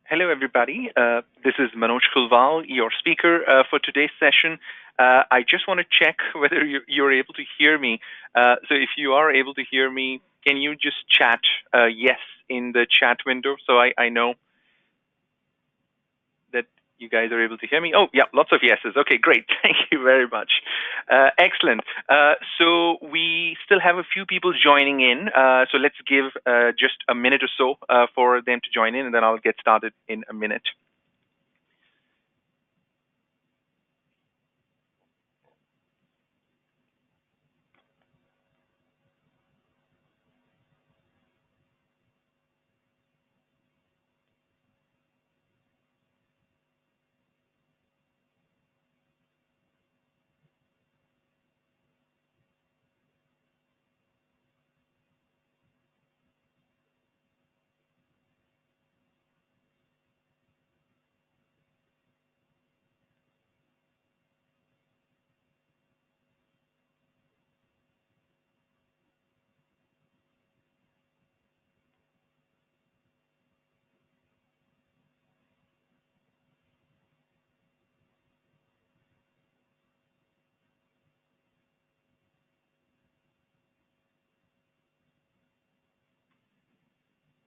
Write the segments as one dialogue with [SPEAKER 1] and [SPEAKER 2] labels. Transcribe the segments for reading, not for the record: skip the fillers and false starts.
[SPEAKER 1] Hello, everybody. This is Manoj Kulwal, your speaker for today's session. I just want to check whether you're able to hear me. So if you are able to hear me, can you just chat yes in the chat window so I know that you guys are able to hear me? Oh, yeah, lots of yeses. Okay, great. Thank you very much. Excellent. So we still have a few people joining in. So let's give just a minute or so for them to join in, and then I'll get started in a minute.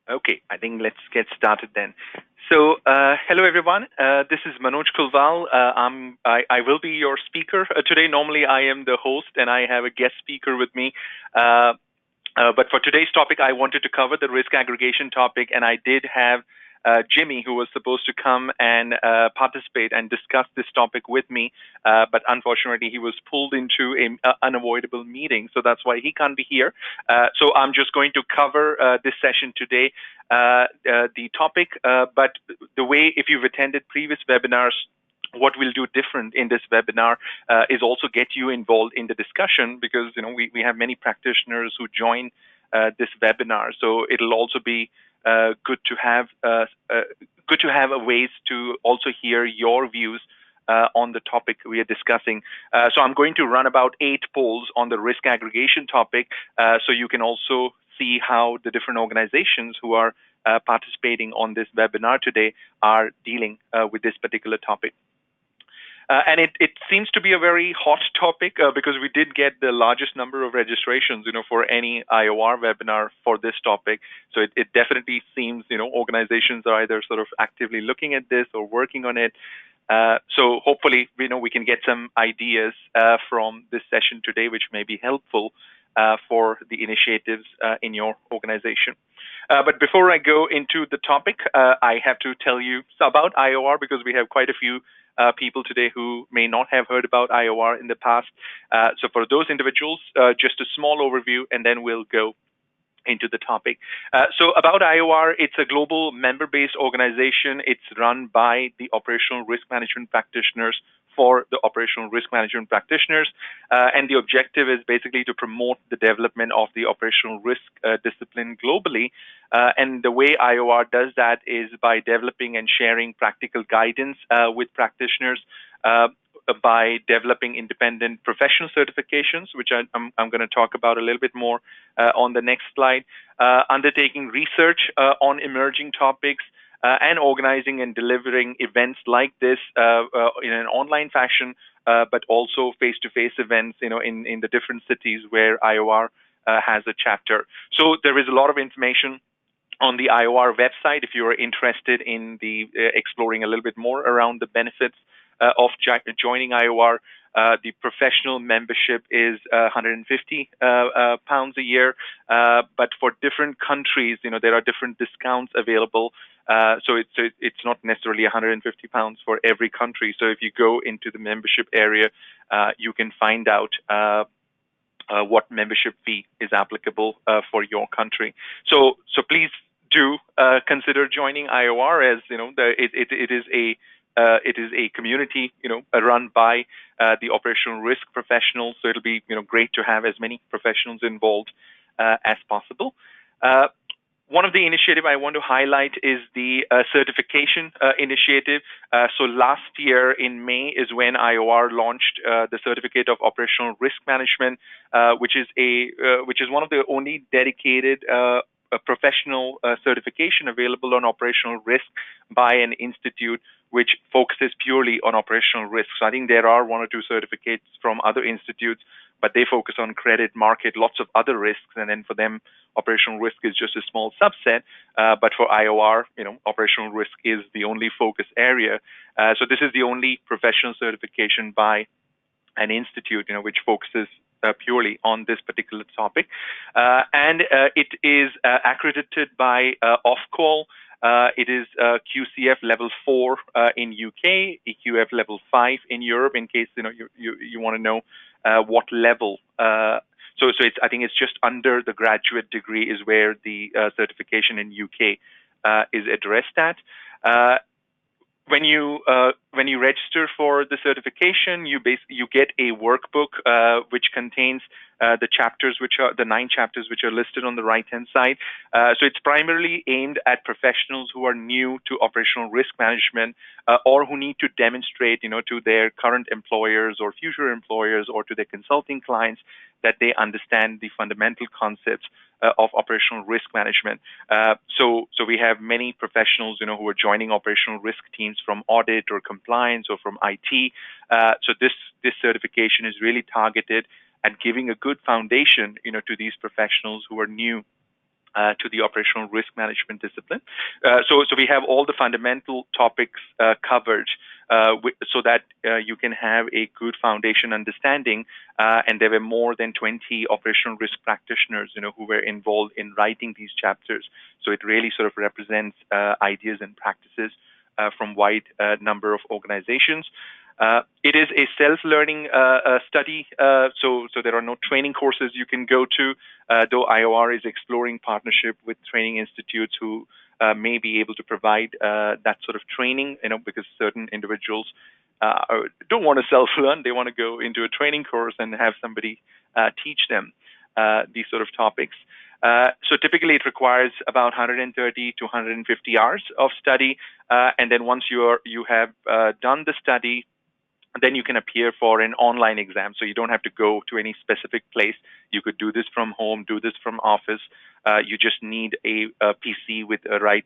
[SPEAKER 1] Okay, I think let's get started then. So, hello everyone. This is Manoj Kulwal. I will be your speaker today. Normally, I am the host, and I have a guest speaker with me. But for today's topic, I wanted to cover the risk aggregation topic, and I did have Jimmy, who was supposed to come and participate and discuss this topic with me, but unfortunately, he was pulled into an unavoidable meeting, so that's why he can't be here. So I'm just going to cover this session today, the topic, but the way, if you've attended previous webinars, what we'll do different in this webinar is also get you involved in the discussion, because we have many practitioners who join this webinar. So it'll also be good to have a ways to also hear your views on the topic we are discussing. So I'm going to run about 8 polls on the risk aggregation topic, so you can also see how the different organizations who are participating on this webinar today are dealing with this particular topic. And it seems to be a very hot topic because we did get the largest number of registrations, for any IOR webinar for this topic. So it definitely seems, organizations are either sort of actively looking at this or working on it. So hopefully, we can get some ideas from this session today, which may be helpful for the initiatives in your organization. But before I go into the topic, I have to tell you about IOR, because we have quite a few people today who may not have heard about IOR in the past. So for those individuals, just a small overview, and then we'll go into the topic. So about IOR, it's a global member-based organization. It's run by the operational risk management practitioners for the operational risk management practitioners. And the objective is basically to promote the development of the operational risk discipline globally. And the way IOR does that is by developing and sharing practical guidance with practitioners, by developing independent professional certifications, which I'm going to talk about a little bit more on the next slide, undertaking research on emerging topics, and organizing and delivering events like this in an online fashion, but also face-to-face events, in the different cities where IOR has a chapter. So there is a lot of information on the IOR website if you are interested in exploring a little bit more around the benefits of joining IOR. The professional membership is 150 pounds a year, but for different countries, there are different discounts available. So it's not necessarily 150 pounds for every country. So if you go into the membership area, you can find out what membership fee is applicable for your country. So please do consider joining IOR, as it is a it is a community, run by the operational risk professionals. So it'll be, great to have as many professionals involved as possible. One of the initiatives I want to highlight is the certification initiative. So last year in May is when IOR launched the Certificate of Operational Risk Management, which is one of the only dedicated a professional certification available on operational risk by an institute which focuses purely on operational risk. So I think there are one or two certificates from other institutes, but they focus on credit, market, lots of other risks, and then for them, operational risk is just a small subset. But for IOR, operational risk is the only focus area. So this is the only professional certification by an institute, which focuses purely on this particular topic, and it is accredited by Ofqual. It is QCF level 4 in UK, EQF level 5 in Europe. In case you want to know what level. So I think it's just under the graduate degree is where the certification in UK is addressed at. When you register for the certification, you get a workbook which contains the chapters, which are the 9 chapters which are listed on the right-hand side. So it's primarily aimed at professionals who are new to operational risk management or who need to demonstrate, to their current employers or future employers or to their consulting clients that they understand the fundamental concepts of operational risk management. So we have many professionals, who are joining operational risk teams from audit or compliance or from IT. So this certification is really targeted at giving a good foundation, to these professionals who are new to the operational risk management discipline. So we have all the fundamental topics covered so that you can have a good foundation understanding. And there were more than 20 operational risk practitioners, who were involved in writing these chapters. So it really sort of represents ideas and practices from wide number of organizations. It is a self-learning study, so there are no training courses you can go to, though IOR is exploring partnership with training institutes who may be able to provide that sort of training, because certain individuals don't want to self-learn. They want to go into a training course and have somebody teach them these sort of topics. So typically it requires about 130 to 150 hours of study, and then once you have done the study, then you can appear for an online exam. So you don't have to go to any specific place. You could do this from home, do this from office. You just need a PC with the right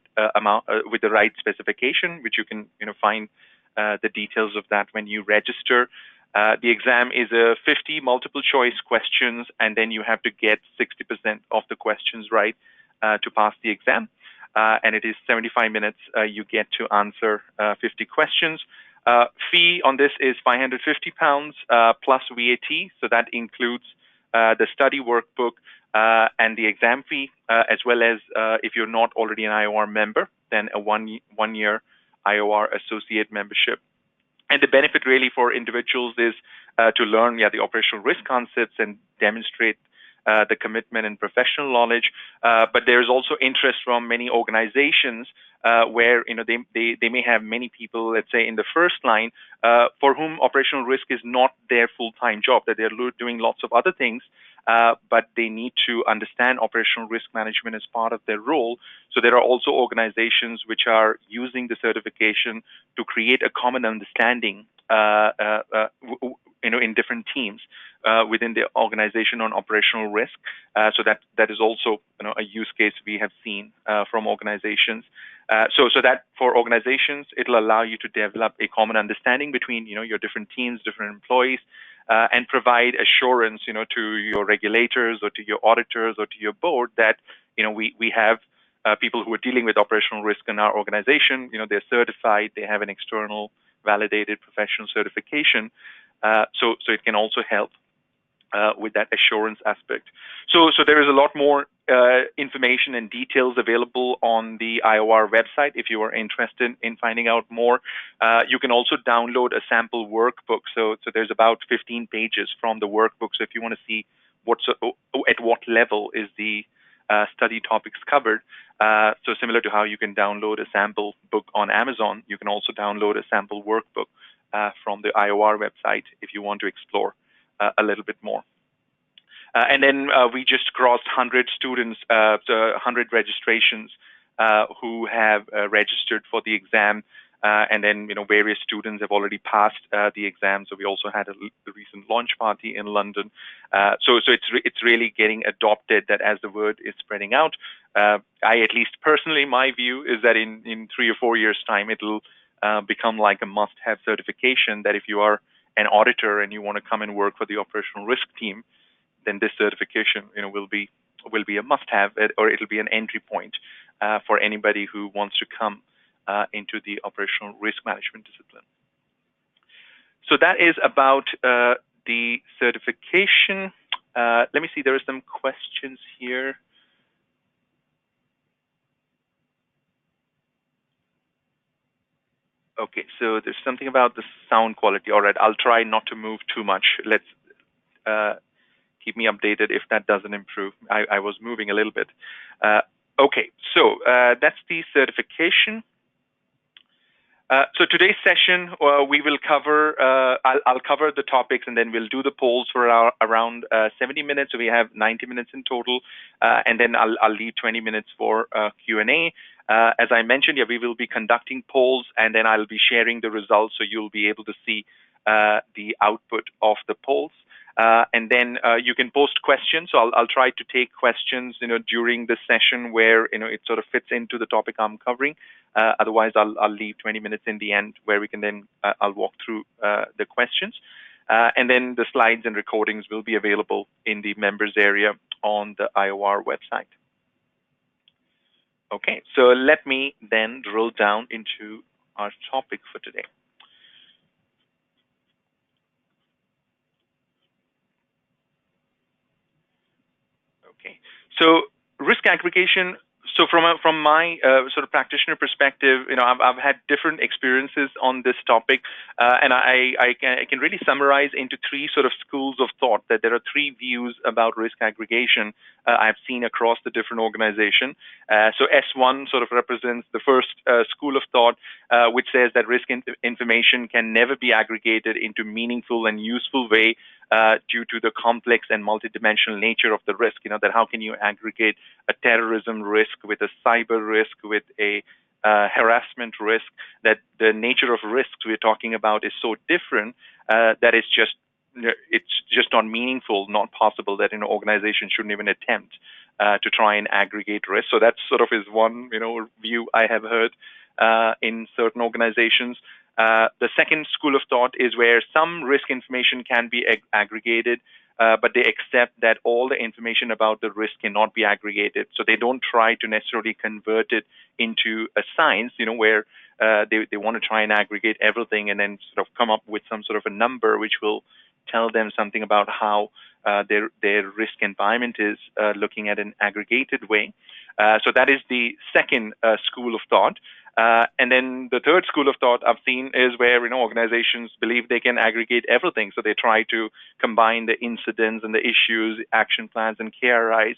[SPEAKER 1] with the right specification, which you can find the details of that when you register. The exam is a 50 multiple choice questions, and then you have to get 60% of the questions right to pass the exam. And it is 75 minutes. You get to answer 50 questions. Fee on this is £550 plus VAT, so that includes the study workbook and the exam fee, as well as if you're not already an IOR member, then a one-year IOR associate membership. And the benefit really for individuals is to learn the operational risk concepts and demonstrate the commitment and professional knowledge. But there's also interest from many organizations where they may have many people, let's say in the first line, for whom operational risk is not their full-time job, that they're doing lots of other things, but they need to understand operational risk management as part of their role. So there are also organizations which are using the certification to create a common understanding in different teams within the organization on operational risk. So that is also a use case we have seen from organizations. So that for organizations, it'll allow you to develop a common understanding between your different teams, different employees, and provide assurance to your regulators or to your auditors or to your board that we have people who are dealing with operational risk in our organization. They're certified, they have an external validated professional certification. So it can also help with that assurance aspect. So there is a lot more information and details available on the IOR website if you are interested in finding out more. You can also download a sample workbook. So there's about 15 pages from the workbook. So if you want to see at what level is the study topics covered. So similar to how you can download a sample book on Amazon, you can also download a sample workbook from the IOR website if you want to explore a little bit more. And then we just crossed 100 students, 100 registrations who have registered for the exam. And then, various students have already passed the exam. So we also had a recent launch party in London. So it's really getting adopted that as the word is spreading out. I, at least personally, my view is that in 3 or 4 years' time, it'll become like a must-have certification that if you are an auditor and you want to come and work for the operational risk team, then this certification, will be a must-have, or it'll be an entry point for anybody who wants to come into the operational risk management discipline. So that is about the certification. Let me see. There are some questions here. Okay, so there's something about the sound quality. All right, I'll try not to move too much. Let's keep me updated if that doesn't improve. I was moving a little bit. Okay, so that's the certification. So today's session, we will cover, I'll cover the topics and then we'll do the polls for around 70 minutes. So we have 90 minutes in total. And then I'll leave 20 minutes for Q&A. As I mentioned, we will be conducting polls and then I'll be sharing the results so you'll be able to see the output of the polls. And then you can post questions. So I'll try to take questions, during the session where, it sort of fits into the topic I'm covering. Otherwise, I'll leave 20 minutes in the end where we can then, I'll walk through the questions. And then the slides and recordings will be available in the members area on the IOR website. Okay, so let me then drill down into our topic for today. Okay, so risk aggregation. So from my sort of practitioner perspective, I've had different experiences on this topic, and I can really summarize into 3 sort of schools of thought. That there are 3 views about risk aggregation I've seen across the different organizations. So S1 sort of represents the first school of thought, which says that risk information can never be aggregated into meaningful and useful way due to the complex and multidimensional nature of the risk. That how can you aggregate a terrorism risk with a cyber risk, with a harassment risk, that the nature of risks we're talking about is so different that it's just not meaningful, not possible, that an organization shouldn't even attempt to try and aggregate risk. So that sort of is one view I have heard in certain organizations. The second school of thought is where some risk information can be aggregated, but they accept that all the information about the risk cannot be aggregated. So they don't try to necessarily convert it into a science, where they want to try and aggregate everything and then sort of come up with some sort of a number which will tell them something about how their risk environment is looking at an aggregated way. So that is the second school of thought. And then the third school of thought I've seen is where organizations believe they can aggregate everything. So they try to combine the incidents and the issues, action plans, and KRIs.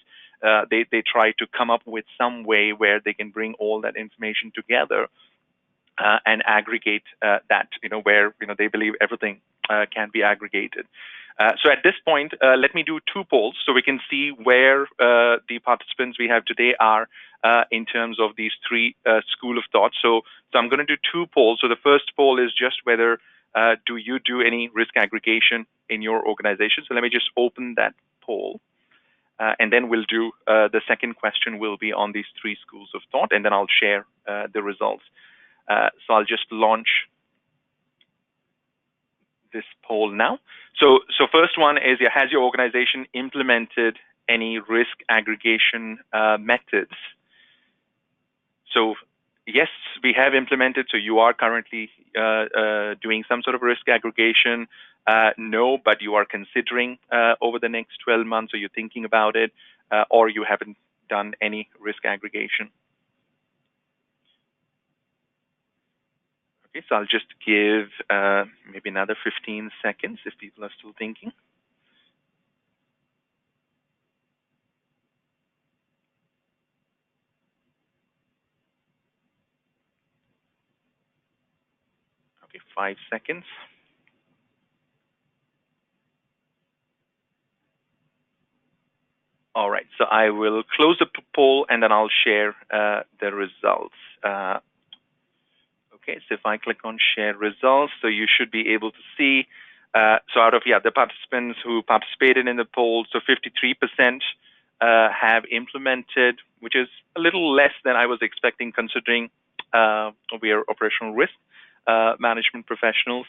[SPEAKER 1] They try to come up with some way where they can bring all that information together and aggregate that. Where they believe everything can be aggregated. So at this point, let me do 2 polls so we can see where the participants we have today are in terms of these 3 school of thought. So I'm going to do 2 polls. So the first poll is just whether do you do any risk aggregation in your organization. So let me just open that poll. And then we'll do the second question will be on these 3 schools of thought, and then I'll share the results. So I'll just launch this poll now. So first one is, has your organization implemented any risk aggregation methods? So yes, we have implemented. So you are currently doing some sort of risk aggregation. No, but you are considering over the next 12 months, or you're thinking about it, or you haven't done any risk aggregation. Okay, so I'll just give maybe another 15 seconds if people are still thinking. Okay, 5 seconds. All right, so I will close the poll and then I'll share the results. Okay, so if I click on share results, so you should be able to see, so out of, the participants who participated in the poll, so 53% have implemented, which is a little less than I was expecting considering we are operational risk management professionals.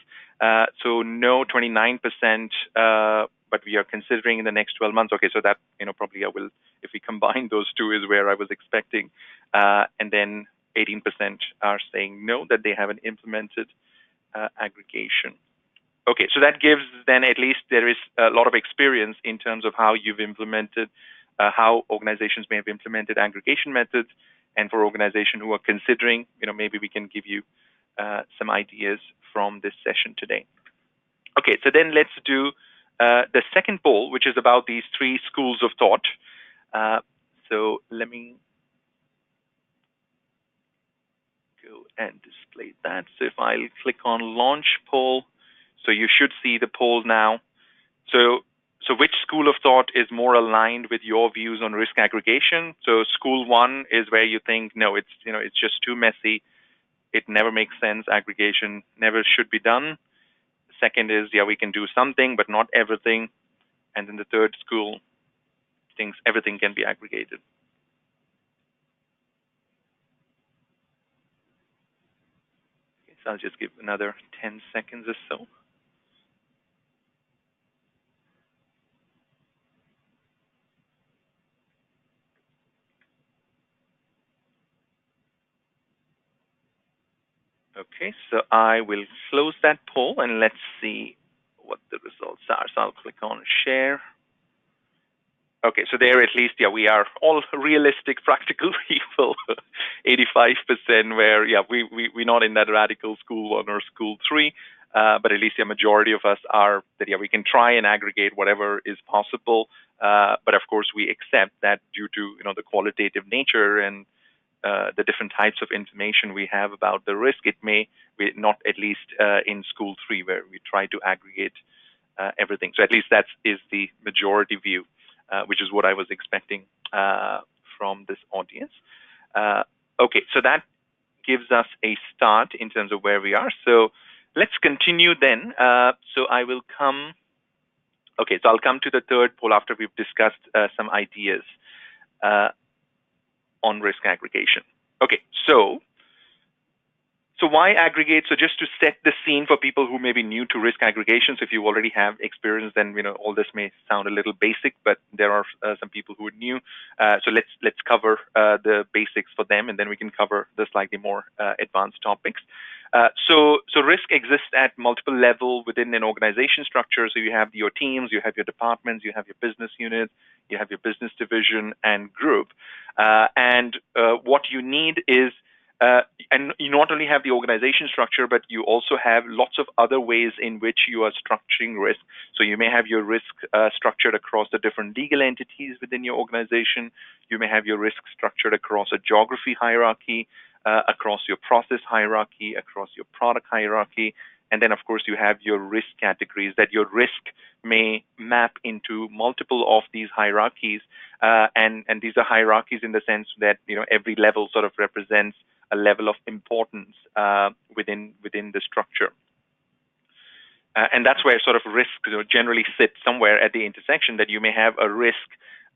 [SPEAKER 1] So no, 29%, but we are considering in the next 12 months. Okay, so that, probably I will, if we combine those two is where I was expecting. And then 18% are saying no, that they haven't implemented aggregation. Okay, so that gives then at least there is a lot of experience in terms of how you've implemented, how organizations may have implemented aggregation methods, and for organizations who are considering, maybe we can give you some ideas from this session today. Okay, so then let's do the second poll, which is about these three schools of thought. So let me go and display that. So if I click on launch poll, so you should see the poll now. So which school of thought is more aligned with your views on risk aggregation? So school one is where you think, no, it's just too messy. It never makes sense. Aggregation never should be done. Second is, we can do something, but not everything. And then the third school thinks everything can be aggregated. Okay, so I'll just give another 10 seconds or so. Okay, so I will close that poll and let's see what the results are. So I'll click on share. Okay, so there at least, we are all realistic, practical people, 85% where, we're not in that radical school one or school three, but at least the majority of us are that, we can try and aggregate whatever is possible. But of course, we accept that due to, the qualitative nature and the different types of information we have about the risk, it may be not at least in school three where we try to aggregate everything. So at least that is the majority view, which is what I was expecting from this audience. Okay, so that gives us a start in terms of where we are. So let's continue then. So I will come. Okay, so I'll come to the third poll after we've discussed some ideas on risk aggregation. Okay, so why aggregate? So just to set the scene for people who may be new to risk aggregation. So if you already have experience, then all this may sound a little basic, but there are some people who are new. So let's cover the basics for them, and then we can cover the slightly more advanced topics. So risk exists at multiple levels within an organization structure. So you have your teams, you have your departments, you have your business units, you have your business division and group. And what you need is, and you not only have the organization structure, but you also have lots of other ways in which you are structuring risk. So you may have your risk structured across the different legal entities within your organization. You may have your risk structured across a geography hierarchy, across your process hierarchy, across your product hierarchy. And then, of course, you have your risk categories that your risk may map into multiple of these hierarchies. And these are hierarchies in the sense that, every level sort of represents a level of importance within the structure. And that's where sort of risk generally sits somewhere at the intersection, that you may have a risk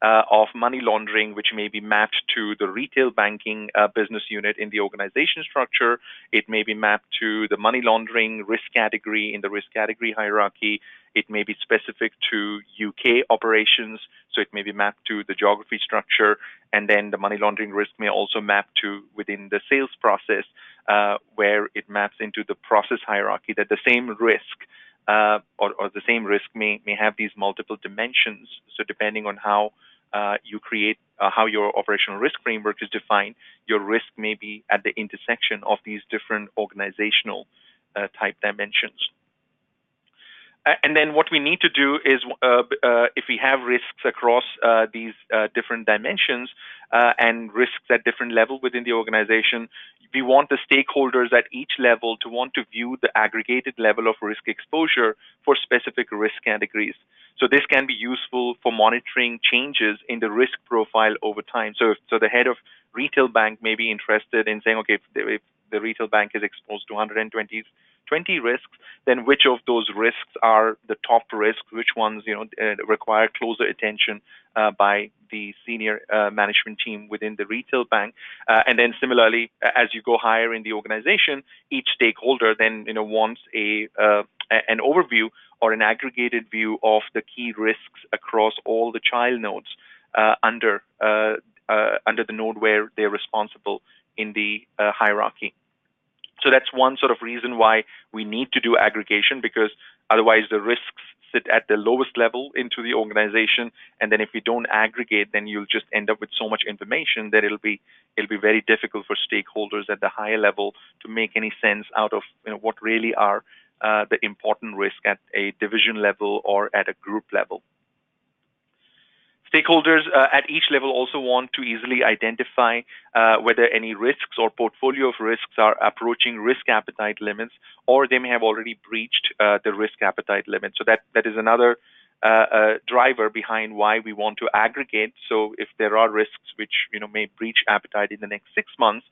[SPEAKER 1] of money laundering, which may be mapped to the retail banking business unit in the organization structure. It may be mapped to the money laundering risk category in the risk category hierarchy. It may be specific to UK operations, so it may be mapped to the geography structure. And then the money laundering risk may also map to within the sales process, where it maps into the process hierarchy, that the same risk or the same risk may have these multiple dimensions. So depending on how you create, how your operational risk framework is defined, your risk may be at the intersection of these different organizational type dimensions. And then what we need to do is, if we have risks across these different dimensions and risks at different level within the organization, we want the stakeholders at each level to want to view the aggregated level of risk exposure for specific risk categories. So this can be useful for monitoring changes in the risk profile over time. So the head of retail bank may be interested in saying, okay, if the retail bank is exposed to 120 risks, then which of those risks are the top risks, which ones require closer attention by the senior management team within the retail bank. And then similarly, as you go higher in the organization, each stakeholder then wants an overview or an aggregated view of the key risks across all the child nodes under the node where they're responsible in the hierarchy. So that's one sort of reason why we need to do aggregation, because otherwise the risks sit at the lowest level into the organization, and then if we don't aggregate, then you'll just end up with so much information that it'll be very difficult for stakeholders at the higher level to make any sense out of what really are the important risk at a division level or at a group level. Stakeholders at each level also want to easily identify whether any risks or portfolio of risks are approaching risk appetite limits, or they may have already breached the risk appetite limit. So that is another driver behind why we want to aggregate. So if there are risks which may breach appetite in the next 6 months,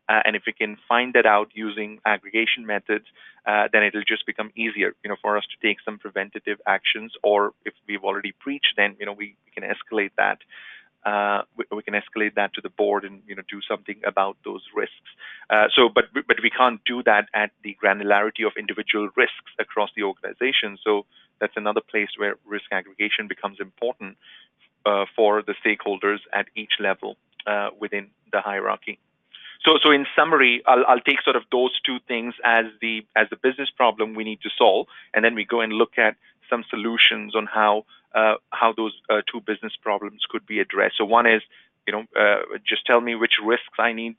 [SPEAKER 1] and if we can find that out using aggregation methods, then it'll just become easier, for us to take some preventative actions. Or if we've already breached, then we can escalate that. We can escalate that to the board and do something about those risks. But we can't do that at the granularity of individual risks across the organization. So that's another place where risk aggregation becomes important for the stakeholders at each level within the hierarchy. So in summary, I'll take sort of those two things as the business problem we need to solve, and then we go and look at some solutions on how those two business problems could be addressed. So one is, just tell me which risks I need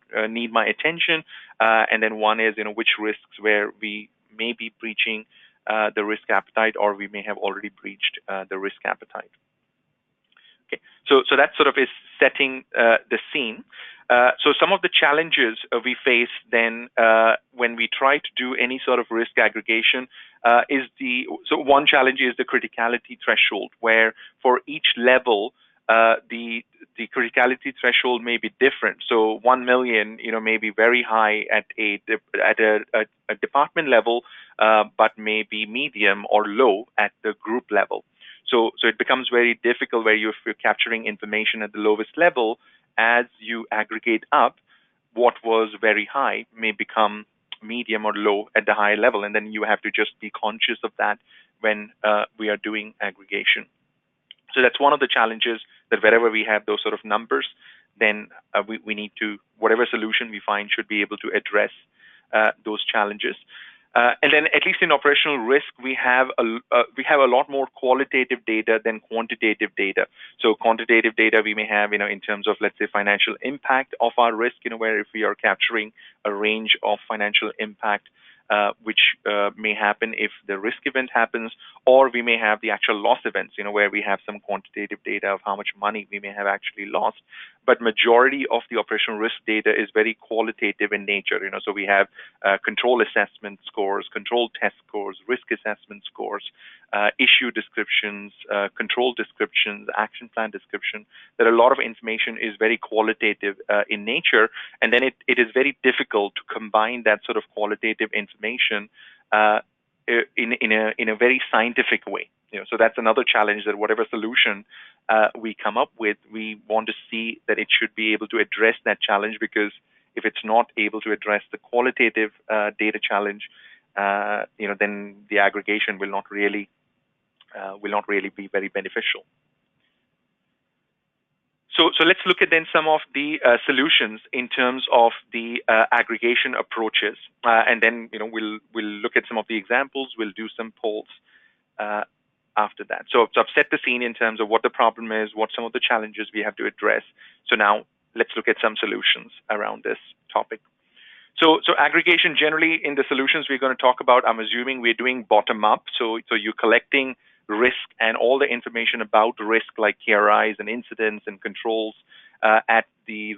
[SPEAKER 1] my attention, and then one is, which risks where we may be breaching the risk appetite, or we may have already breached the risk appetite. Okay, so that sort of is setting the scene. So some of the challenges we face then when we try to do any sort of risk aggregation so one challenge is the criticality threshold, where for each level the criticality threshold may be different. So 1 million, may be very high at a department level, but may be medium or low at the group level. So it becomes very difficult where if you're capturing information at the lowest level, as you aggregate up, what was very high may become medium or low at the high level, and then you have to just be conscious of that when we are doing aggregation. So that's one of the challenges, that wherever we have those sort of numbers, then we need to, whatever solution we find should be able to address those challenges. And then, at least in operational risk, we have a lot more qualitative data than quantitative data. So quantitative data we may have, in terms of, let's say, financial impact of our risk, where if we are capturing a range of financial impact, which may happen if the risk event happens, or we may have the actual loss events, where we have some quantitative data of how much money we may have actually lost. But majority of the operational risk data is very qualitative in nature. So we have control assessment scores, control test scores, risk assessment scores, issue descriptions, control descriptions, action plan description. That a lot of information is very qualitative in nature, and then it is very difficult to combine that sort of qualitative information in a very scientific way. So that's another challenge, that whatever solution we come up with, we want to see that it should be able to address that challenge, because if it's not able to address the qualitative data challenge, then the aggregation will not really be very beneficial. So let's look at then some of the solutions in terms of the aggregation approaches, and then we'll look at some of the examples. We'll do some polls after that. So I've set the scene in terms of what the problem is, what some of the challenges we have to address. So now let's look at some solutions around this topic. So aggregation generally in the solutions we're going to talk about, I'm assuming we're doing bottom up. So you're collecting risk and all the information about risk like KRIs and incidents and controls at the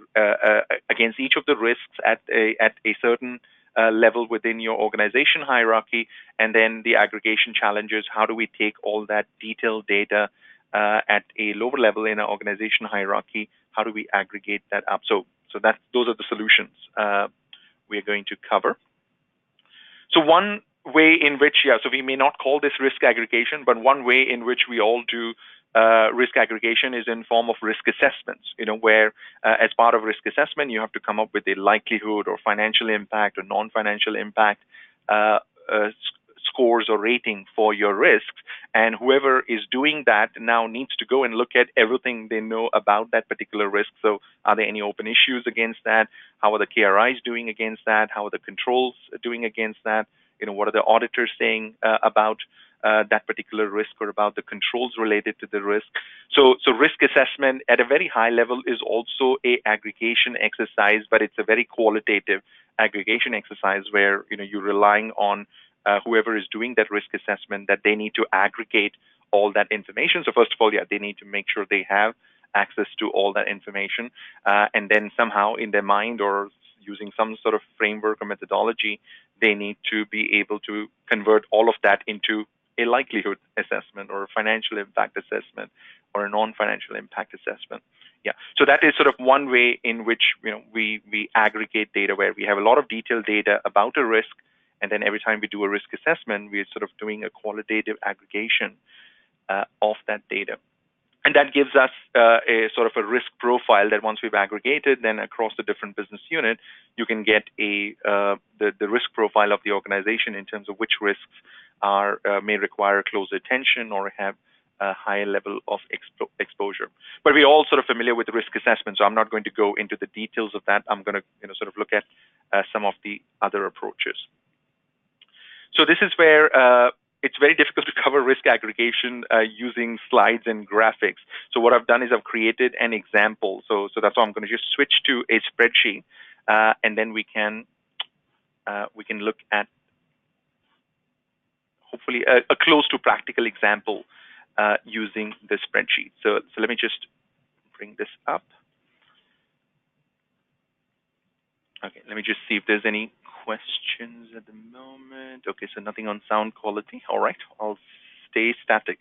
[SPEAKER 1] against each of the risks at a certain level within your organization hierarchy, and then the aggregation challenges. How do we take all that detailed data at a lower level in our organization hierarchy? How do we aggregate that up? So those are the solutions we are going to cover. So one way in which, so we may not call this risk aggregation, but one way in which we all do risk aggregation is in form of risk assessments, where as part of risk assessment, you have to come up with a likelihood or financial impact or non-financial impact scores or rating for your risks. And whoever is doing that now needs to go and look at everything they know about that particular risk. So are there any open issues against that? How are the KRIs doing against that? How are the controls doing against that? What are the auditors saying about that particular risk or about the controls related to the risk? So risk assessment at a very high level is also a aggregation exercise, but it's a very qualitative aggregation exercise where you're relying on whoever is doing that risk assessment, that they need to aggregate all that information. So first of all, they need to make sure they have access to all that information, and then somehow in their mind or using some sort of framework or methodology, they need to be able to convert all of that into a likelihood assessment or a financial impact assessment or a non-financial impact assessment. So that is sort of one way in which we aggregate data, where we have a lot of detailed data about a risk, and then every time we do a risk assessment, we're sort of doing a qualitative aggregation of that data. And that gives us a sort of a risk profile that once we've aggregated, then across the different business unit, you can get the risk profile of the organization in terms of which risks may require closer attention or have a higher level of exposure. But we're all sort of familiar with risk assessment, so I'm not going to go into the details of that. I'm going to sort of look at some of the other approaches. So this is where it's very difficult to cover risk aggregation using slides and graphics. So what I've done is I've created an example. So that's why I'm going to just switch to a spreadsheet, and then we can look at hopefully a close to practical example using the spreadsheet. So let me just bring this up. Okay, let me just see if there's any questions at the moment. Okay, so nothing on sound quality. All right, I'll stay static.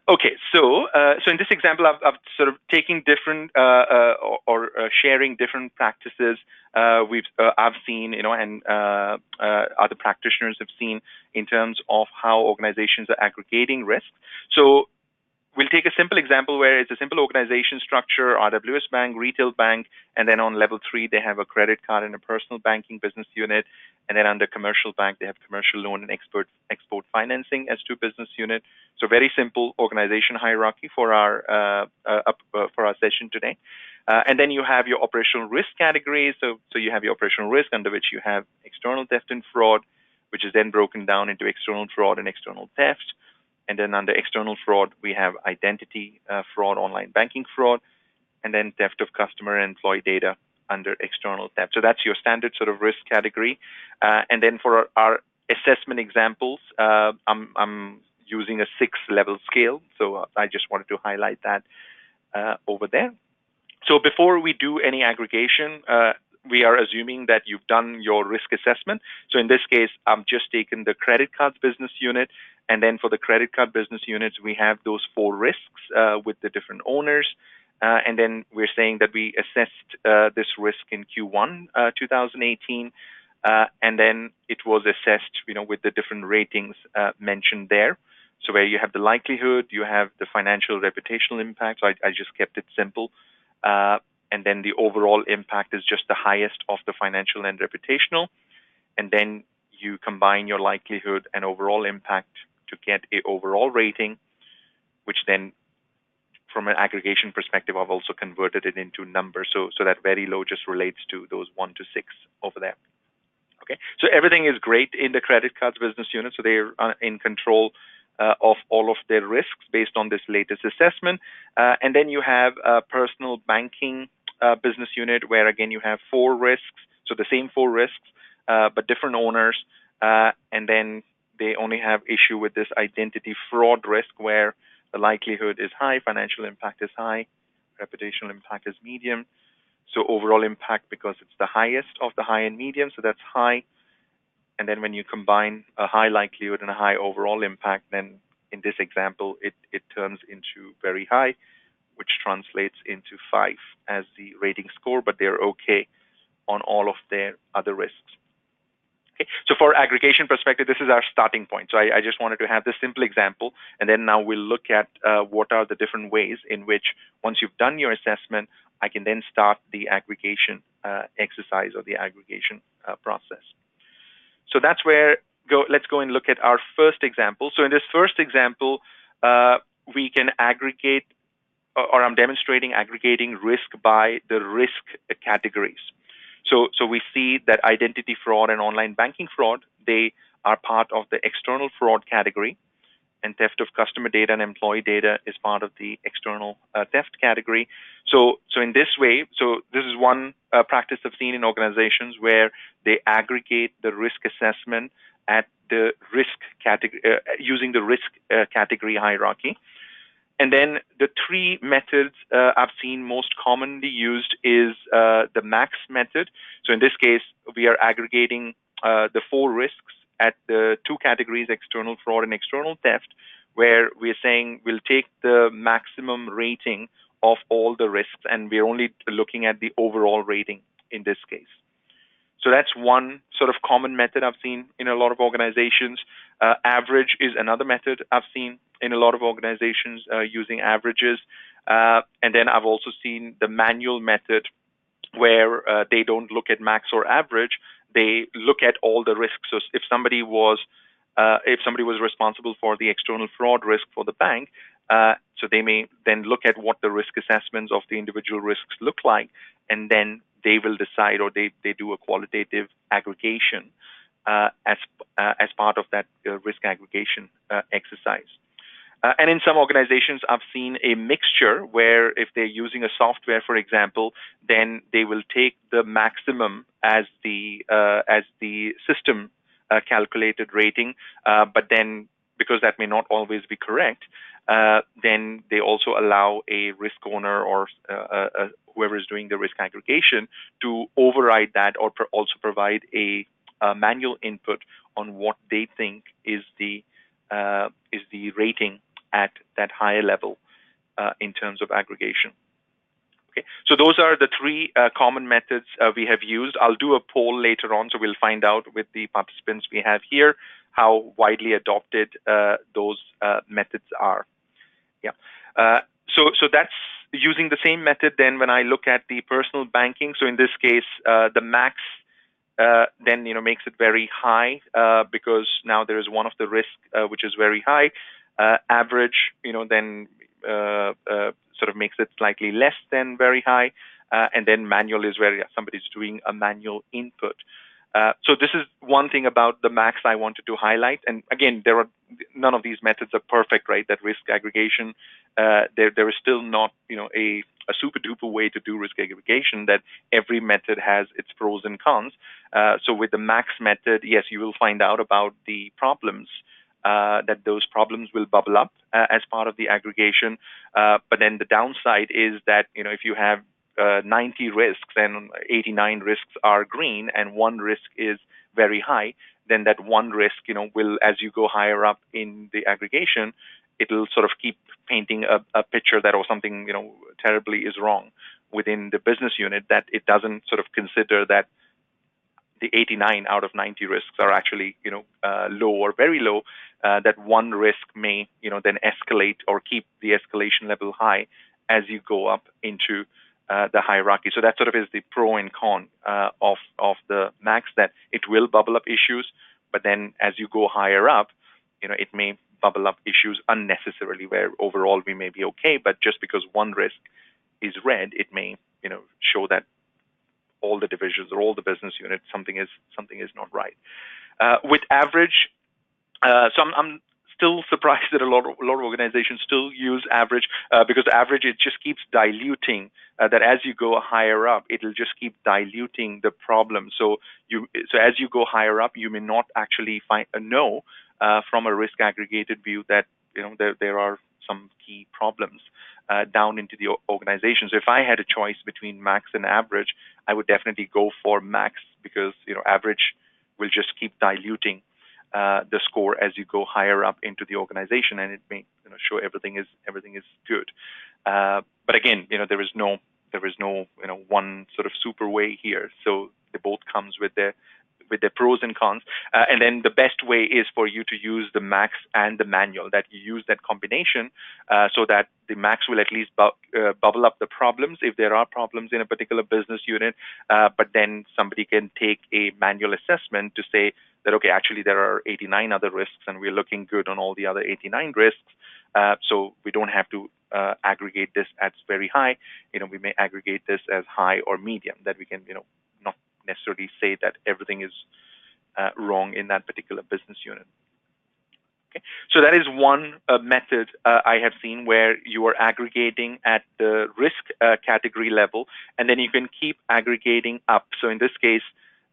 [SPEAKER 1] Okay, so in this example, I've sort of taking different or sharing different practices I've seen, and other practitioners have seen in terms of how organizations are aggregating risks. So we'll take a simple example where it's a simple organization structure, RWS Bank, retail bank, and then on level 3, they have a credit card and a personal banking business unit. And then under commercial bank, they have commercial loan and export financing as 2 business units. So very simple organization hierarchy for our session today. And then you have your operational risk categories. So you have your operational risk, under which you have external theft and fraud, which is then broken down into external fraud and external theft. And then under external fraud, we have identity fraud, online banking fraud, and then theft of customer and employee data under external theft. So that's your standard sort of risk category. And then for our assessment examples, I'm using a 6-level scale. So I just wanted to highlight that over there. So before we do any aggregation, we are assuming that you've done your risk assessment. So in this case, I've just taken the credit cards business unit. And then for the credit card business units, we have those 4 risks with the different owners. And then we're saying that we assessed this risk in Q1 2018. And then it was assessed, with the different ratings mentioned there. So where you have the likelihood, you have the financial reputational impact. So I just kept it simple. And then the overall impact is just the highest of the financial and reputational. And then you combine your likelihood and overall impact to get a overall rating, which then from an aggregation perspective, I've also converted it into numbers. So that very low just relates to those 1 to 6 over there. Okay, so everything is great in the credit cards business unit. So they're in control of all of their risks based on this latest assessment. And then you have personal banking business unit where again you have 4 risks, so the same 4 risks, but different owners, and then they only have issue with this identity fraud risk where the likelihood is high, financial impact is high, reputational impact is medium. So overall impact, because it's the highest of the high and medium, so that's high. And then when you combine a high likelihood and a high overall impact, then in this example, it turns into very high, which translates into 5 as the rating score, but they're okay on all of their other risks. Okay. So for aggregation perspective, this is our starting point. So I just wanted to have this simple example, and then now we'll look at what are the different ways in which once you've done your assessment, I can then start the aggregation exercise or the aggregation process. So that's where let's go and look at our first example. So in this first example, we can aggregate, or I'm demonstrating aggregating risk by the risk categories. So we see that identity fraud and online banking fraud, they are part of the external fraud category, and theft of customer data and employee data is part of the external theft category. So in this way, so this is one practice I've seen in organizations where they aggregate the risk assessment at the risk category using the risk category hierarchy. And then the 3 methods I've seen most commonly used is the max method. So in this case, we are aggregating the 4 risks at the 2 categories, external fraud and external theft, where we're saying we'll take the maximum rating of all the risks, and we're only looking at the overall rating in this case. So that's one sort of common method I've seen in a lot of organizations. Average is another method I've seen in a lot of organizations using averages. And then I've also seen the manual method where they don't look at max or average. They look at all the risks. So if somebody was responsible for the external fraud risk for the bank, so they may then look at what the risk assessments of the individual risks look like, and then they will decide, or they do a qualitative aggregation as part of that risk aggregation exercise. And in some organizations, I've seen a mixture where if they're using a software, for example, then they will take the maximum as the system calculated rating, but then because that may not always be correct, then they also allow a risk owner or whoever is doing the risk aggregation to override that, or also provide a manual input on what they think is the rating at that higher level in terms of aggregation. Okay, so those are the 3 common methods we have used. I'll do a poll later on, so we'll find out with the participants we have here how widely adopted those methods are. Yeah. So that's using the same method. Then when I look at the personal banking, so in this case, the max then makes it very high because now there is one of the risk which is very high. Average, then sort of makes it slightly less than very high, and then manual is where somebody's doing a manual input. So this is one thing about the max I wanted to highlight. And again, none of these methods are perfect, right? That risk aggregation, there is still not a super duper way to do risk aggregation. That every method has its pros and cons. So with the max method, yes, you will find out about the problems. That those problems will bubble up as part of the aggregation. But then the downside is that if you have 90 risks and 89 risks are green and one risk is very high, then that one risk will, as you go higher up in the aggregation, it'll sort of keep painting a picture that something terribly is wrong within the business unit, that it doesn't sort of consider that the 89 out of 90 risks are actually low or very low, that one risk may then escalate or keep the escalation level high as you go up into the hierarchy. So that sort of is the pro and con of the max, that it will bubble up issues, but then as you go higher up, it may bubble up issues unnecessarily, where overall we may be okay, but just because one risk is red, it may show that all the divisions or all the business units, something is not right. With average, so I'm still surprised that a lot of organizations still use average, because average, it just keeps diluting. That as you go higher up, it'll just keep diluting the problem. So as you go higher up, you may not actually know from a risk aggregated view that there are some key problems down into the organization. So if I had a choice between max and average, I would definitely go for max, because average will just keep diluting the score as you go higher up into the organization, and it may show everything is good. But again, there is no one sort of super way here. So they both comes with their pros and cons. And then the best way is for you to use the max and the manual, that you use that combination, so that the max will at least bubble up the problems if there are problems in a particular business unit. But then somebody can take a manual assessment to say that, okay, actually there are 89 other risks and we're looking good on all the other 89 risks. So we don't have to aggregate this as very high. We may aggregate this as high or medium, that we can, not necessarily say that everything is wrong in that particular business unit. Okay, so that is one method I have seen, where you are aggregating at the risk category level, and then you can keep aggregating up. So in this case,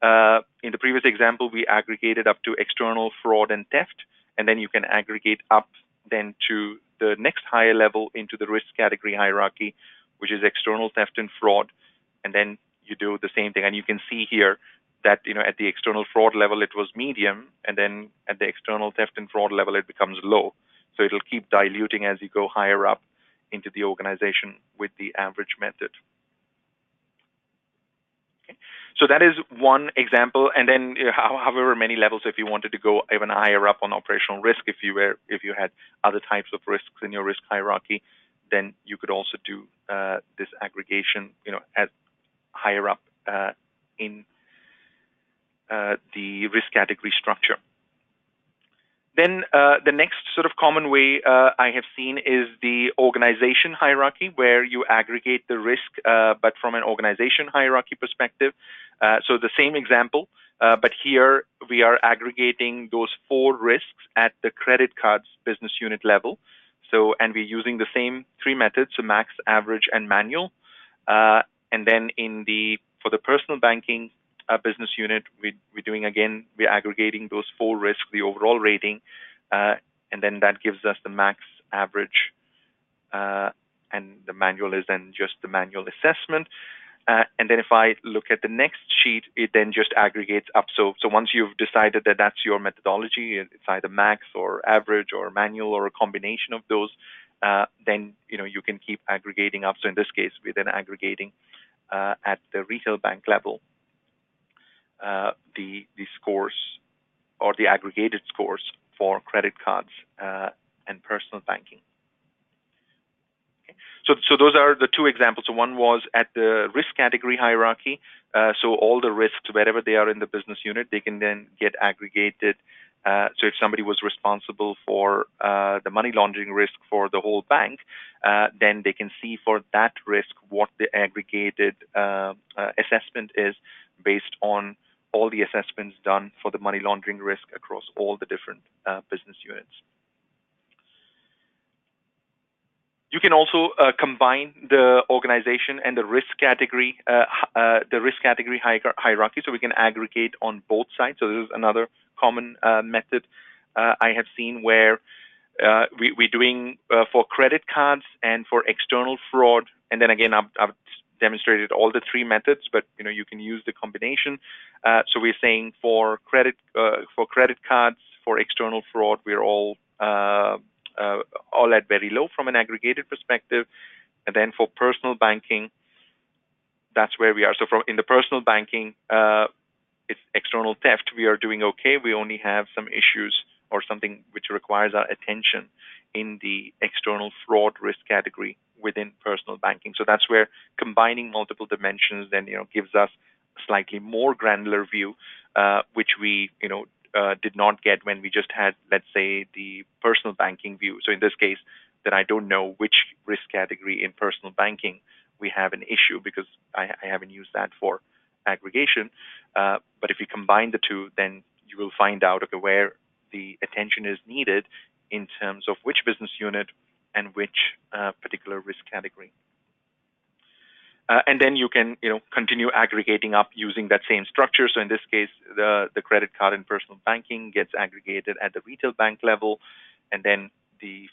[SPEAKER 1] in the previous example, we aggregated up to external fraud and theft, and then you can aggregate up then to the next higher level into the risk category hierarchy, which is external theft and fraud, and then you do the same thing. And you can see here that at the external fraud level it was medium, and then at the external theft and fraud level it becomes low. So it'll keep diluting as you go higher up into the organization with the average method. Okay. So that is one example, and then however many levels, if you wanted to go even higher up on operational risk, if you had other types of risks in your risk hierarchy, then you could also do this aggregation, as higher up in the risk category structure. Then the next sort of common way I have seen is the organization hierarchy, where you aggregate the risk, but from an organization hierarchy perspective. So the same example, but here we are aggregating those 4 risks at the credit cards business unit level. So, and we're using the same 3 methods, so max, average, and manual. And then for the personal banking business unit, we're aggregating those 4 risks, the overall rating, and then that gives us the max, average, and the manual is then just the manual assessment. And then if I look at the next sheet, it then just aggregates up. So once you've decided that that's your methodology, it's either max or average or manual or a combination of those, then you can keep aggregating up. So in this case, we're then aggregating at the retail bank level the scores, or the aggregated scores for credit cards and personal banking. Okay. So those are the 2 examples. So one was at the risk category hierarchy. So all the risks, wherever they are in the business unit, they can then get aggregated. So if somebody was responsible for the money laundering risk for the whole bank, then they can see for that risk what the aggregated assessment is based on all the assessments done for the money laundering risk across all the different business units. You can also combine the organization and the risk category hierarchy, so we can aggregate on both sides. So this is another common method I have seen, where we're doing for credit cards and for external fraud. And then again, I've demonstrated all the 3 methods, but you can use the combination. So we're saying for credit cards, for external fraud, we're all at very low from an aggregated perspective. And then for personal banking, that's where we are. So in the personal banking, it's external theft, we are doing okay. We only have some issues or something which requires our attention in the external fraud risk category within personal banking. So that's where combining multiple dimensions then gives us a slightly more granular view, which we did not get when we just had, let's say, the personal banking view. So in this case, then I don't know which risk category in personal banking we have an issue, because I haven't used that for aggregation. But if you combine the 2, then you will find out, okay, where the attention is needed in terms of which business unit and which particular risk category. And then you can, continue aggregating up using that same structure. So in this case, the credit card and personal banking gets aggregated at the retail bank level, and then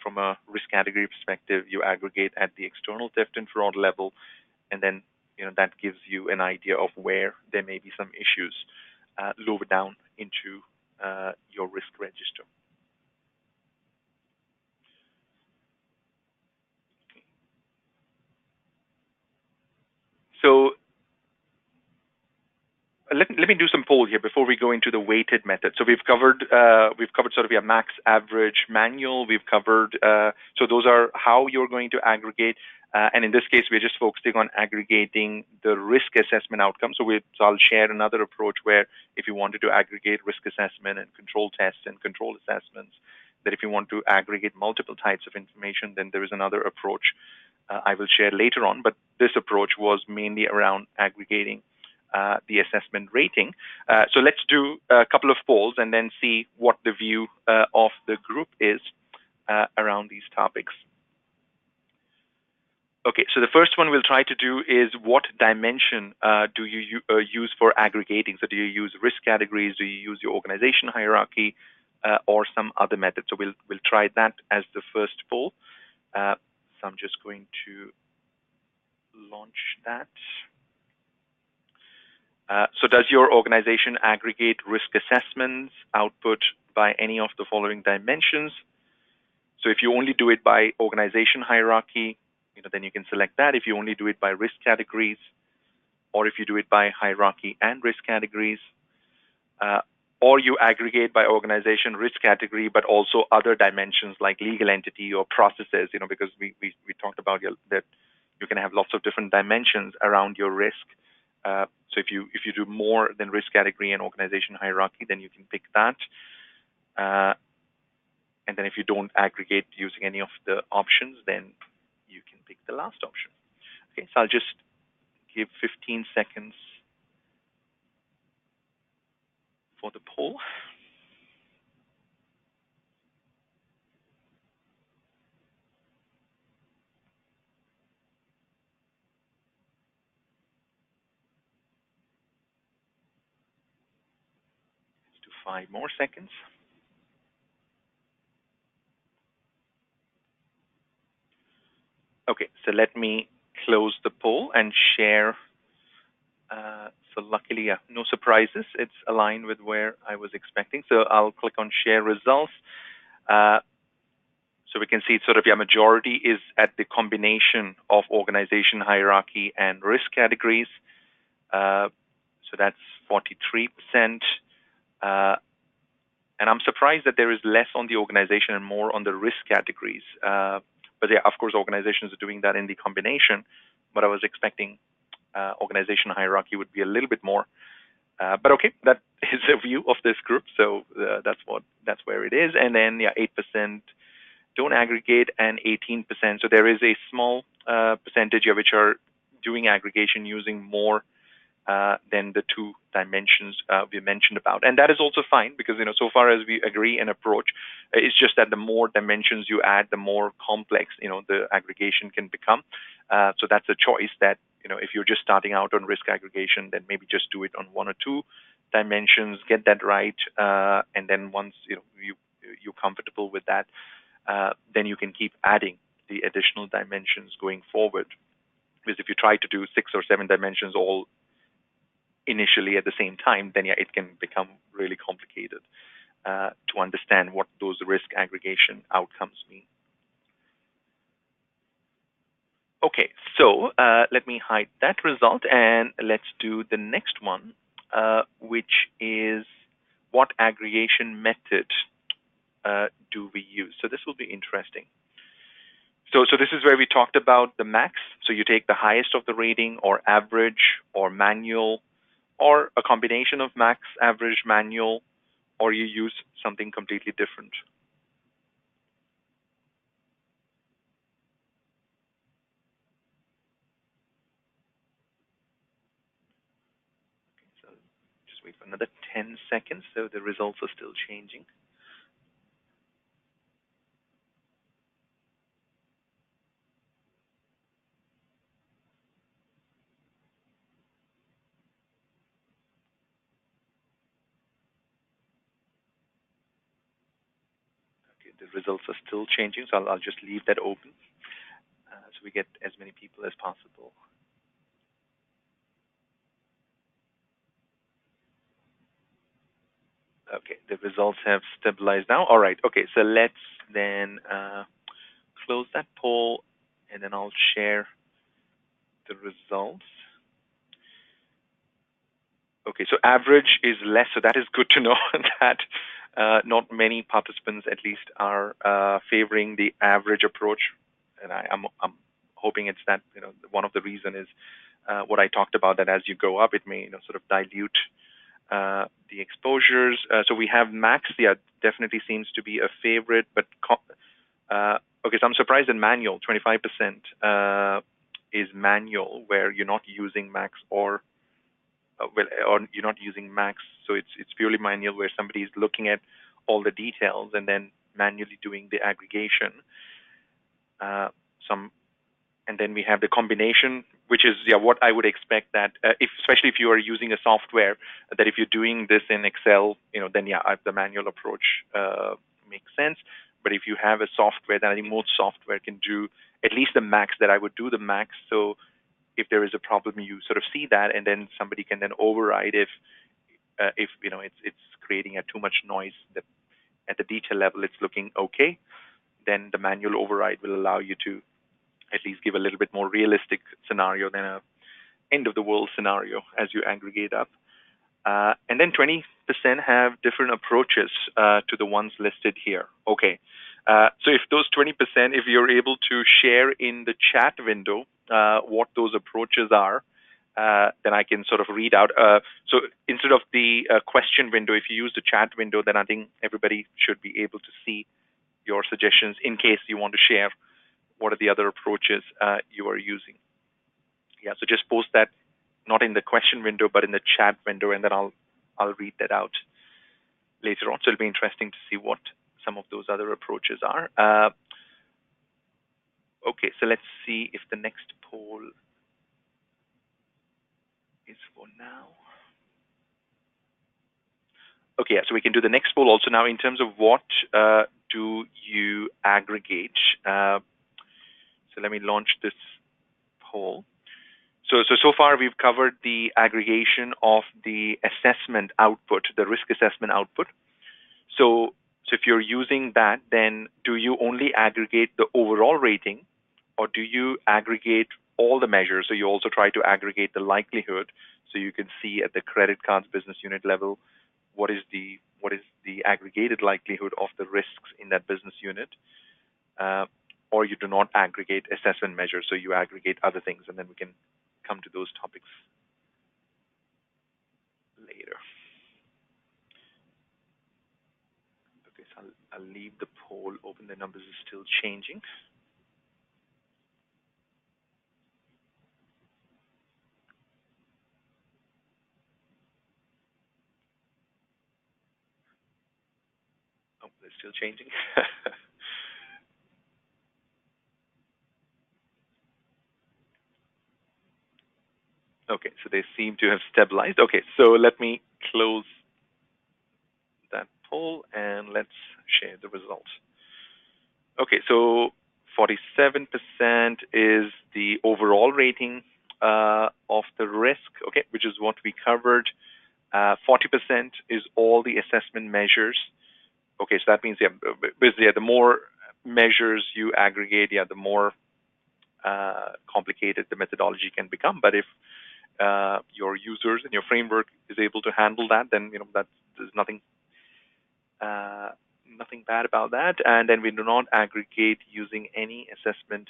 [SPEAKER 1] from a risk category perspective, you aggregate at the external theft and fraud level, and then that gives you an idea of where there may be some issues lower down into your risk register. So let me do some poll here before we go into the weighted method. So we've covered sort of your max, average, manual. We've covered so those are how you're going to aggregate. And in this case, we're just focusing on aggregating the risk assessment outcome. So I'll share another approach where if you wanted to aggregate risk assessment and control tests and control assessments, that if you want to aggregate multiple types of information, then there is another approach I will share later on. But this approach was mainly around aggregating the assessment rating. So let's do a couple of polls and then see what the view of the group is around these topics. Okay, so the first one we'll try to do is what dimension do you use for aggregating? So do you use risk categories? Do you use your organization hierarchy or some other method? So we'll try that as the first poll. So I'm just going to launch that. So does your organization aggregate risk assessments output by any of the following dimensions? So if you only do it by organization hierarchy, then you can select that. If you only do it by risk categories, or if you do it by hierarchy and risk categories, or you aggregate by organization, risk category, but also other dimensions like legal entity or processes, because we talked about that you can have lots of different dimensions around your risk. So if you do more than risk category and organization hierarchy, then you can pick that. And then if you don't aggregate using any of the options, then you can pick the last option. Okay, so I'll just give 15 seconds for the poll. Let's do 5 more seconds. Okay, so let me close the poll and share. So luckily, no surprises. It's aligned with where I was expecting. So I'll click on share results. So we can see sort of your majority is at the combination of organization hierarchy and risk categories. So that's 43%. And I'm surprised that there is less on the organization and more on the risk categories. But yeah, of course, organizations are doing that in the combination. But I was expecting organization hierarchy would be a little bit more. But okay, that is a view of this group. So that's where it is. And then 8% don't aggregate and 18%. So there is a small percentage of which are doing aggregation using more than the 2 dimensions we mentioned about. And that is also fine because, so far as we agree and approach, it's just that the more dimensions you add, the more complex, the aggregation can become. So that's a choice that, if you're just starting out on risk aggregation, then maybe just do it on 1 or 2 dimensions, get that right. And then once, you're comfortable with that, then you can keep adding the additional dimensions going forward. Because if you try to do 6 or 7 dimensions all initially at the same time, then it can become really complicated to understand what those risk aggregation outcomes mean. Okay, so let me hide that result and let's do the next one, which is what aggregation method do we use? So this will be interesting. So this is where we talked about the max. So you take the highest of the rating or average or manual or a combination of max, average, manual, or you use something completely different. So just wait for another 10 seconds. So the results are still changing. the results are still changing, so I'll just leave that open so we get as many people as possible. Okay, the results have stabilized now. All right. Okay, so let's then close that poll, and then I'll share the results. Okay, so average is less, so that is good to know that not many participants, at least, are favoring the average approach, and I'm hoping it's that one of the reason is what I talked about, that as you go up, it may sort of dilute the exposures. So we have max, yeah, definitely seems to be a favorite, but okay, so I'm surprised in manual, 25% is manual, where you're not using max or you're not using max, so it's purely manual, where somebody is looking at all the details and then manually doing the aggregation. And then we have the combination, which is what I would expect, that especially if you are using a software, that if you're doing this in Excel, then the manual approach makes sense. But if you have a software, then I think most software can do at least the max that I would do the max. So if there is a problem, you sort of see that, and then somebody can then override if it's creating too much noise, that at the detail level it's looking okay. Then the manual override will allow you to at least give a little bit more realistic scenario than a end of the world scenario as you aggregate up. And then 20% have different approaches to the ones listed here. Okay. So if those 20%, if you're able to share in the chat window what those approaches are, then I can sort of read out. So instead of the question window, if you use the chat window, then I think everybody should be able to see your suggestions in case you want to share what are the other approaches you are using. Yeah, so just post that, not in the question window, but in the chat window, and then I'll read that out later on. So it'll be interesting to see what some of those other approaches are. Okay, so let's see if the next poll is for now. Okay, yeah, so we can do the next poll also now in terms of what do you aggregate. So let me launch this poll. So far we've covered the aggregation of the assessment output, the risk assessment output. So if you're using that, then do you only aggregate the overall rating, or do you aggregate all the measures? So you also try to aggregate the likelihood, so you can see at the credit cards business unit level what is the aggregated likelihood of the risks in that business unit. Or you do not aggregate assessment measures, so you aggregate other things, and then we can come to those topics later. Okay, so I'll leave the poll open. The numbers are still changing. Oh, they're still changing. Okay, so they seem to have stabilized. Okay, so let me close that poll and let's share the results. Okay, so 47% is the overall rating of the risk, okay, which is what we covered. 40% is all the assessment measures. Okay, so that means basically the more measures you aggregate, the more complicated the methodology can become. But if your users and your framework is able to handle that, then there's nothing bad about that. And then we do not aggregate using any assessment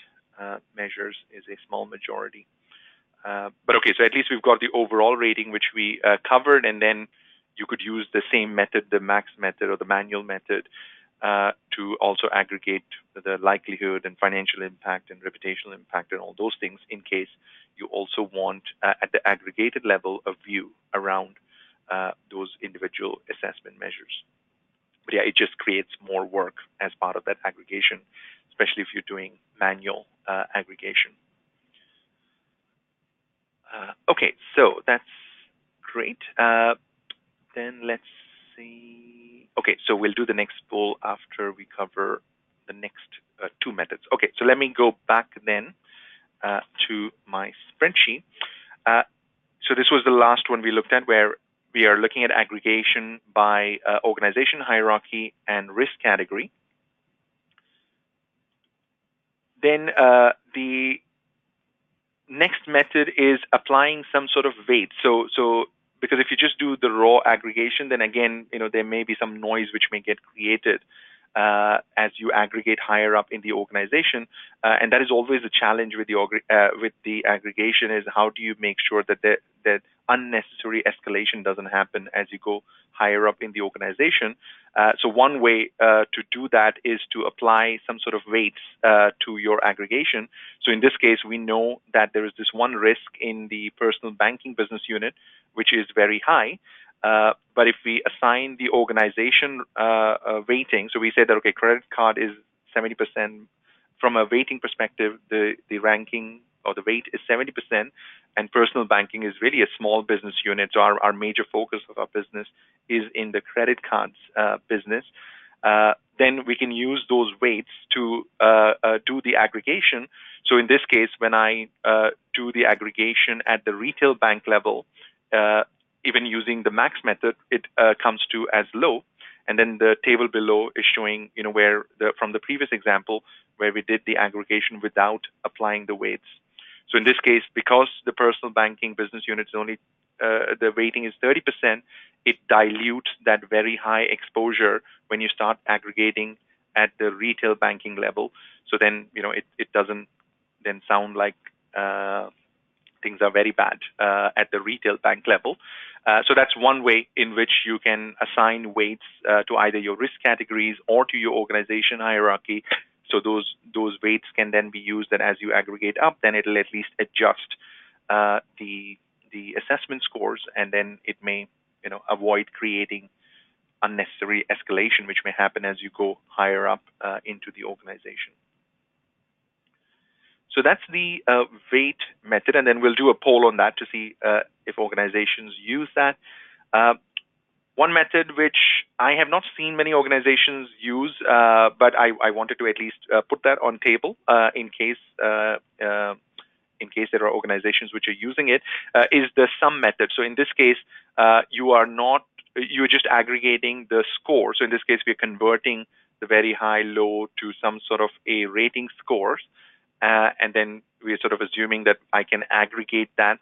[SPEAKER 1] measures is a small majority. But okay, so at least we've got the overall rating, which we covered, and then you could use the same method, the max method or the manual method, to also aggregate the likelihood and financial impact and reputational impact and all those things, in case you also want, at the aggregated level, a view around those individual assessment measures. But yeah, it just creates more work as part of that aggregation, especially if you're doing manual aggregation. Okay, so that's great. Then let's see. Okay, so we'll do the next poll after we cover the next two methods. Okay, so let me go back then to my spreadsheet. Uh, so this was the last one we looked at, where we are looking at aggregation by organization hierarchy and risk category. Then the next method is applying some sort of weight. So because if you just do the raw aggregation, then again, there may be some noise which may get created as you aggregate higher up in the organization, and that is always a challenge with the aggregation. Is how do you make sure that that unnecessary escalation doesn't happen as you go higher up in the organization? So one way to do that is to apply some sort of weights to your aggregation. So in this case, we know that there is this one risk in the personal banking business unit, which is very high. But if we assign the organization weighting, so we say that, okay, credit card is 70%. From a weighting perspective, the ranking or the weight is 70%, and personal banking is really a small business unit. So our major focus of our business is in the credit cards business. Then we can use those weights to do the aggregation. So in this case, when I do the aggregation at the retail bank level, even using the max method, it comes to as low. And then the table below is showing, where from the previous example, where we did the aggregation without applying the weights. So in this case, because the personal banking business unit is only, the weighting is 30%, it dilutes that very high exposure when you start aggregating at the retail banking level. So then, it doesn't then sound like things are very bad at the retail bank level. So that's one way in which you can assign weights to either your risk categories or to your organization hierarchy. So those weights can then be used, that as you aggregate up, then it'll at least adjust the assessment scores, and then it may avoid creating unnecessary escalation, which may happen as you go higher up into the organization. So that's the weight method, and then we'll do a poll on that to see if organizations use that. One method which I have not seen many organizations use, but I wanted to at least put that on table in case there are organizations which are using it, is the sum method. So in this case, you're just aggregating the score. So in this case, we're converting the very high, low to some sort of a rating scores. And then we're sort of assuming that I can aggregate that.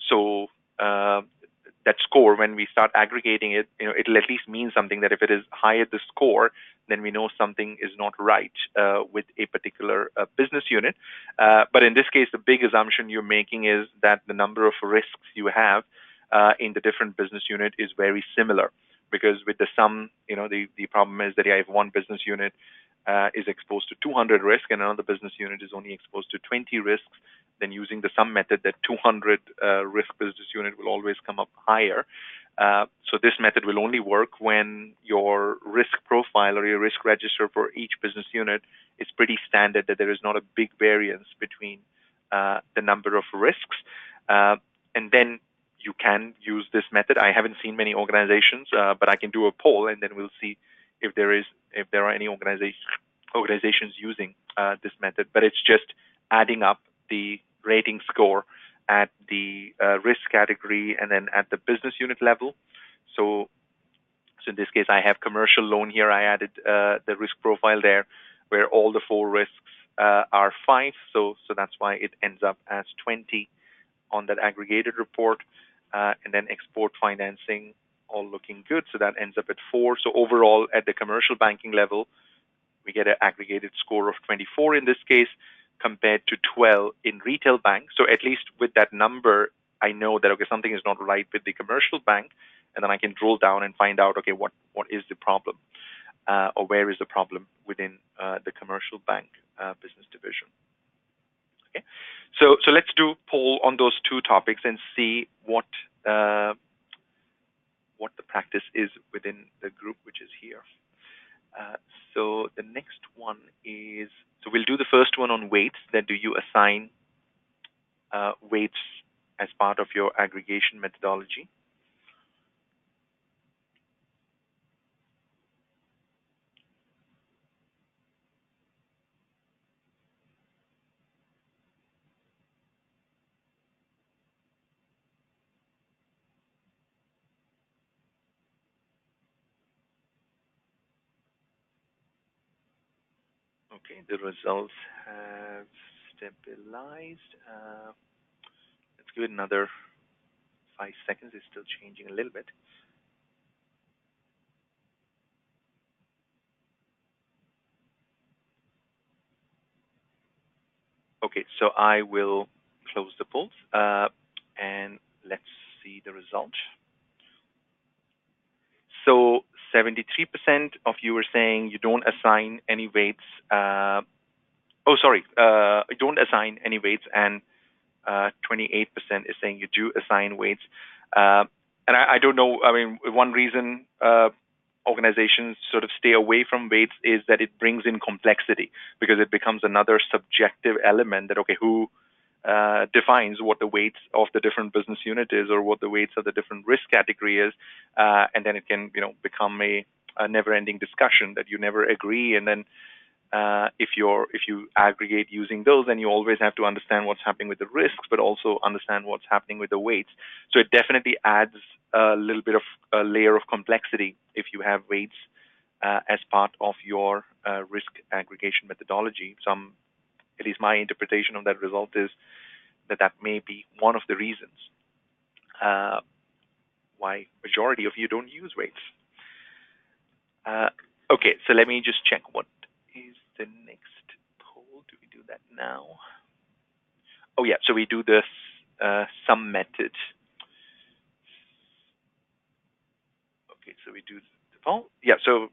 [SPEAKER 1] So that score, when we start aggregating it, it'll at least mean something, that if it is higher the score, then we know something is not right with a particular business unit. But in this case, the big assumption you're making is that the number of risks you have in the different business unit is very similar. Because with the sum, the problem is that I have one business unit is exposed to 200 risks, and another business unit is only exposed to 20 risks. Then using the sum method, that 200 risk business unit will always come up higher. So this method will only work when your risk profile or your risk register for each business unit is pretty standard, that there is not a big variance between the number of risks. And then you can use this method. I haven't seen many organizations, but I can do a poll, and then we'll see if there are any organizations using this method. But it's just adding up the rating score at the risk category and then at the business unit level. So in this case, I have commercial loan here. I added the risk profile there, where all the 4 risks are 5. So that's why it ends up as 20 on that aggregated report. And then export financing, all looking good. So that ends up at 4. So overall, at the commercial banking level, we get an aggregated score of 24 in this case, compared to 12 in retail bank. So at least with that number, I know that, okay, something is not right with the commercial bank, and then I can drill down and find out, okay, what is the problem, or where is the problem within the commercial bank business division. Okay, so let's do a poll on those 2 topics and see what the practice is within the group which is here. So the next one is, so we'll do the first one on weights. That do you assign weights as part of your aggregation methodology? Okay, the results have stabilized. Let's give it another 5 seconds. It's still changing a little bit. Okay, so I will close the polls and let's see the result. So 73% of you are saying you don't assign any weights. You don't assign any weights, and 28% is saying you do assign weights. And I don't know. I mean, one reason organizations sort of stay away from weights is that it brings in complexity, because it becomes another subjective element that, okay, who defines what the weights of the different business unit is, or what the weights of the different risk category is, and then it can, become a never-ending discussion that you never agree. And then if you aggregate using those, then you always have to understand what's happening with the risks, but also understand what's happening with the weights. So it definitely adds a little bit of a layer of complexity if you have weights as part of your risk aggregation methodology. At least my interpretation of that result is that may be one of the reasons why majority of you don't use weights. Okay, so let me just check what is the next poll. Do we do that now? Oh yeah, so we do this sum method. Okay, so we do the poll. Yeah, so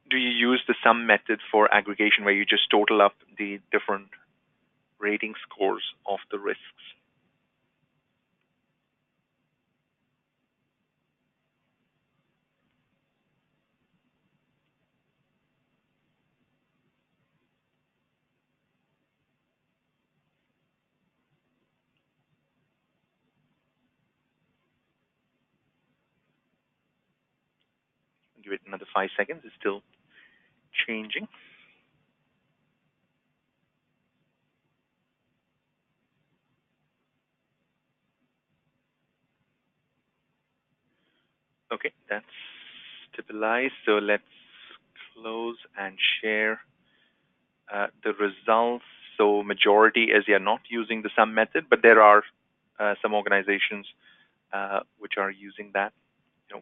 [SPEAKER 1] do you use the sum method for aggregation, where you just total up the different rating scores of the risks? Give it another 5 seconds. It's still changing. Okay, that's stabilized. So let's close and share the results. So majority is not using the sum method, but there are some organizations which are using that,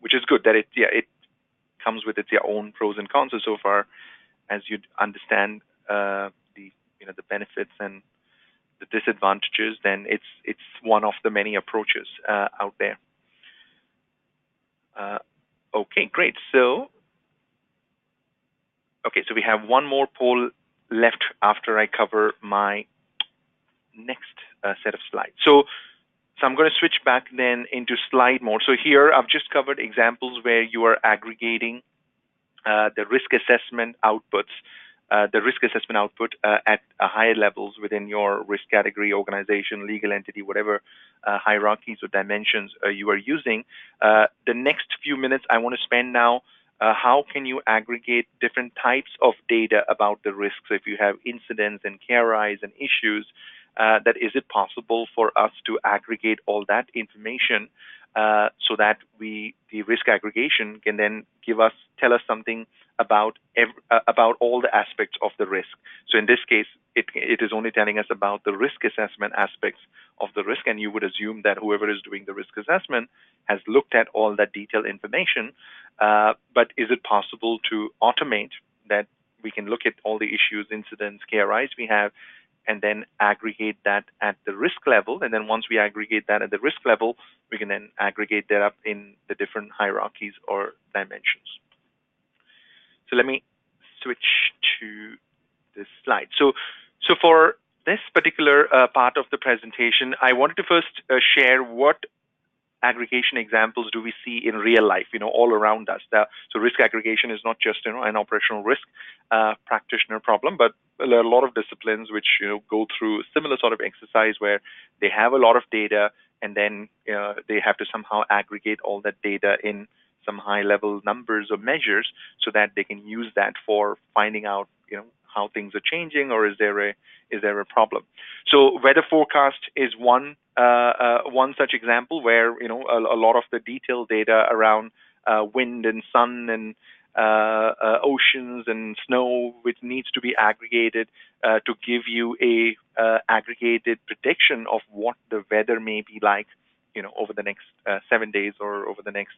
[SPEAKER 1] which is good. That it comes with its own pros and cons. So far as you understand the benefits and the disadvantages, then it's one of the many approaches out there. Okay, great. So we have one more poll left after I cover my next set of slides. So I'm going to switch back then into slide mode. So here I've just covered examples where you are aggregating the risk assessment outputs, at higher levels within your risk category, organization, legal entity, whatever hierarchies or dimensions you are using. The next few minutes I want to spend now, how can you aggregate different types of data about the risks? If you have incidents and KRIs and issues, that is it possible for us to aggregate all that information so that the risk aggregation can then tell us something about all the aspects of the risk. So in this case, it is only telling us about the risk assessment aspects of the risk, and you would assume that whoever is doing the risk assessment has looked at all that detailed information. But is it possible to automate that? We can look at all the issues, incidents, KRIs we have, and then aggregate that at the risk level. And then once we aggregate that at the risk level, we can then aggregate that up in the different hierarchies or dimensions. So let me switch to this slide. So for this particular part of the presentation, I wanted to first share what aggregation examples do we see in real life, all around us. So risk aggregation is not just, an operational risk practitioner problem, but there are a lot of disciplines which, go through a similar sort of exercise where they have a lot of data, and then they have to somehow aggregate all that data in some high-level numbers or measures so that they can use that for finding out, how things are changing, or is there a problem. So weather forecast is one such example where a lot of the detailed data around wind and sun and oceans and snow, which needs to be aggregated to give you a aggregated prediction of what the weather may be like, over the next 7 days or over the next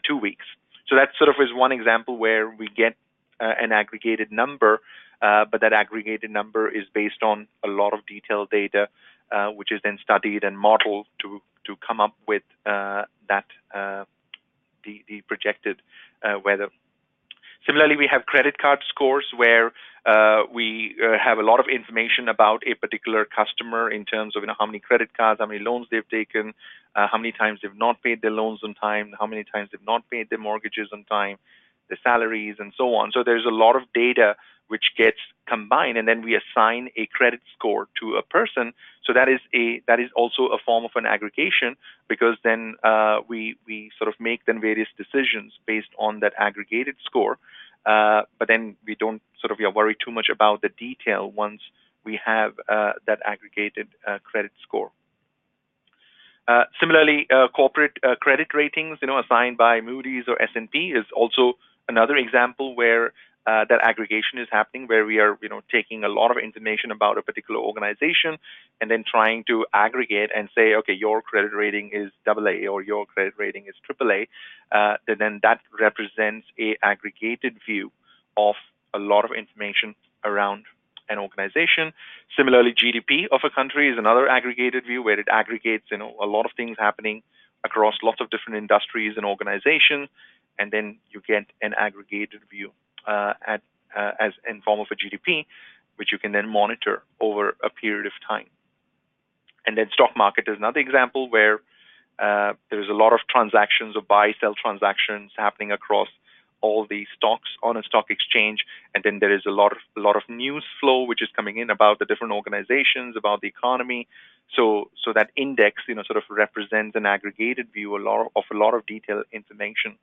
[SPEAKER 1] 2 weeks. So that sort of is one example where we get an aggregated number, but that aggregated number is based on a lot of detailed data, which is then studied and modeled to come up with that the projected weather. Similarly, we have credit card scores where we have a lot of information about a particular customer in terms of how many credit cards, how many loans they've taken, how many times they've not paid their loans on time, how many times they've not paid their mortgages on time, their salaries, and so on. So there's a lot of data which gets combined, and then we assign a credit score to a person. So that is also a form of an aggregation, because then we sort of make then various decisions based on that aggregated score. But then we don't sort of worry too much about the detail once we have that aggregated credit score. Similarly, corporate credit ratings, assigned by Moody's or S&P, is also another example where that aggregation is happening, where we are, taking a lot of information about a particular organization and then trying to aggregate and say, okay, your credit rating is AA or your credit rating is AAA. Then that represents a aggregated view of a lot of information around an organization. Similarly, GDP of a country is another aggregated view where it aggregates, a lot of things happening across lots of different industries and organizations, and then you get an aggregated view as in form of a GDP, which you can then monitor over a period of time. And then stock market is another example where there's a lot of transactions or buy-sell transactions happening across all the stocks on a stock exchange, and then there is a lot of news flow which is coming in about the different organizations, about the economy. So that index, sort of represents an aggregated view of a lot of detailed information.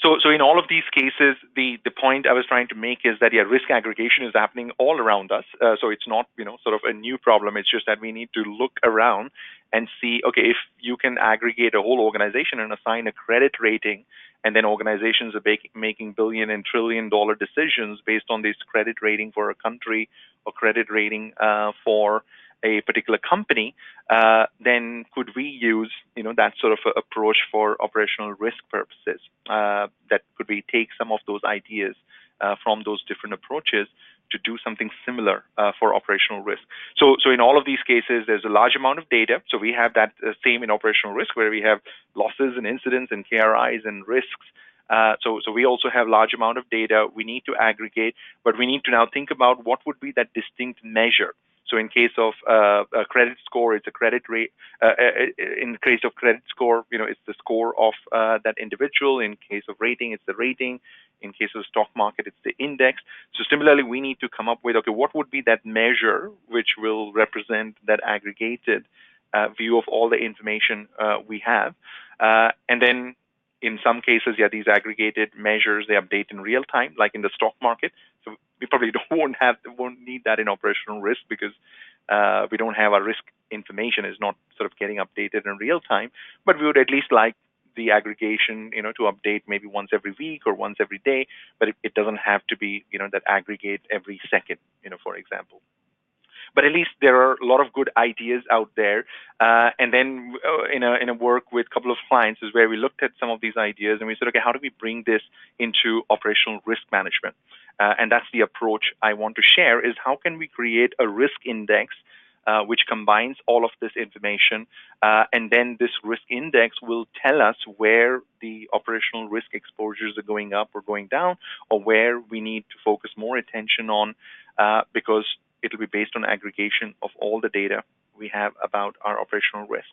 [SPEAKER 1] So in all of these cases, the point I was trying to make is that risk aggregation is happening all around us. So it's not sort of a new problem. It's just that we need to look around and see, okay, if you can aggregate a whole organization and assign a credit rating, and then organizations are making billion and trillion dollar decisions based on this credit rating for a country or credit rating for a particular company, then could we use that sort of approach for operational risk purposes? That could be take some of those ideas from those different approaches to do something similar for operational risk. So in all of these cases, there's a large amount of data. So we have that same in operational risk, where we have losses and incidents and KRIs and risks. So we also have large amount of data we need to aggregate, but we need to now think about what would be that distinct measure. So in case of a credit score, it's a credit rate. In case of credit score, it's the score of that individual. In case of rating, it's the rating. In case of stock market, it's the index. So similarly, we need to come up with, okay, what would be that measure which will represent that aggregated view of all the information we have. And then in some cases, these aggregated measures, they update in real time, like in the stock market. So we probably won't need that in operational risk, because we don't have our risk information is not sort of getting updated in real time. But we would at least like the aggregation, to update maybe once every week or once every day. But it doesn't have to be, that aggregate every second, for example. But at least there are a lot of good ideas out there. And then in a work with a couple of clients is where we looked at some of these ideas and we said, okay, how do we bring this into operational risk management? And that's the approach I want to share, is how can we create a risk index which combines all of this information, and then this risk index will tell us where the operational risk exposures are going up or going down, or where we need to focus more attention on, because it'll be based on aggregation of all the data we have about our operational risk.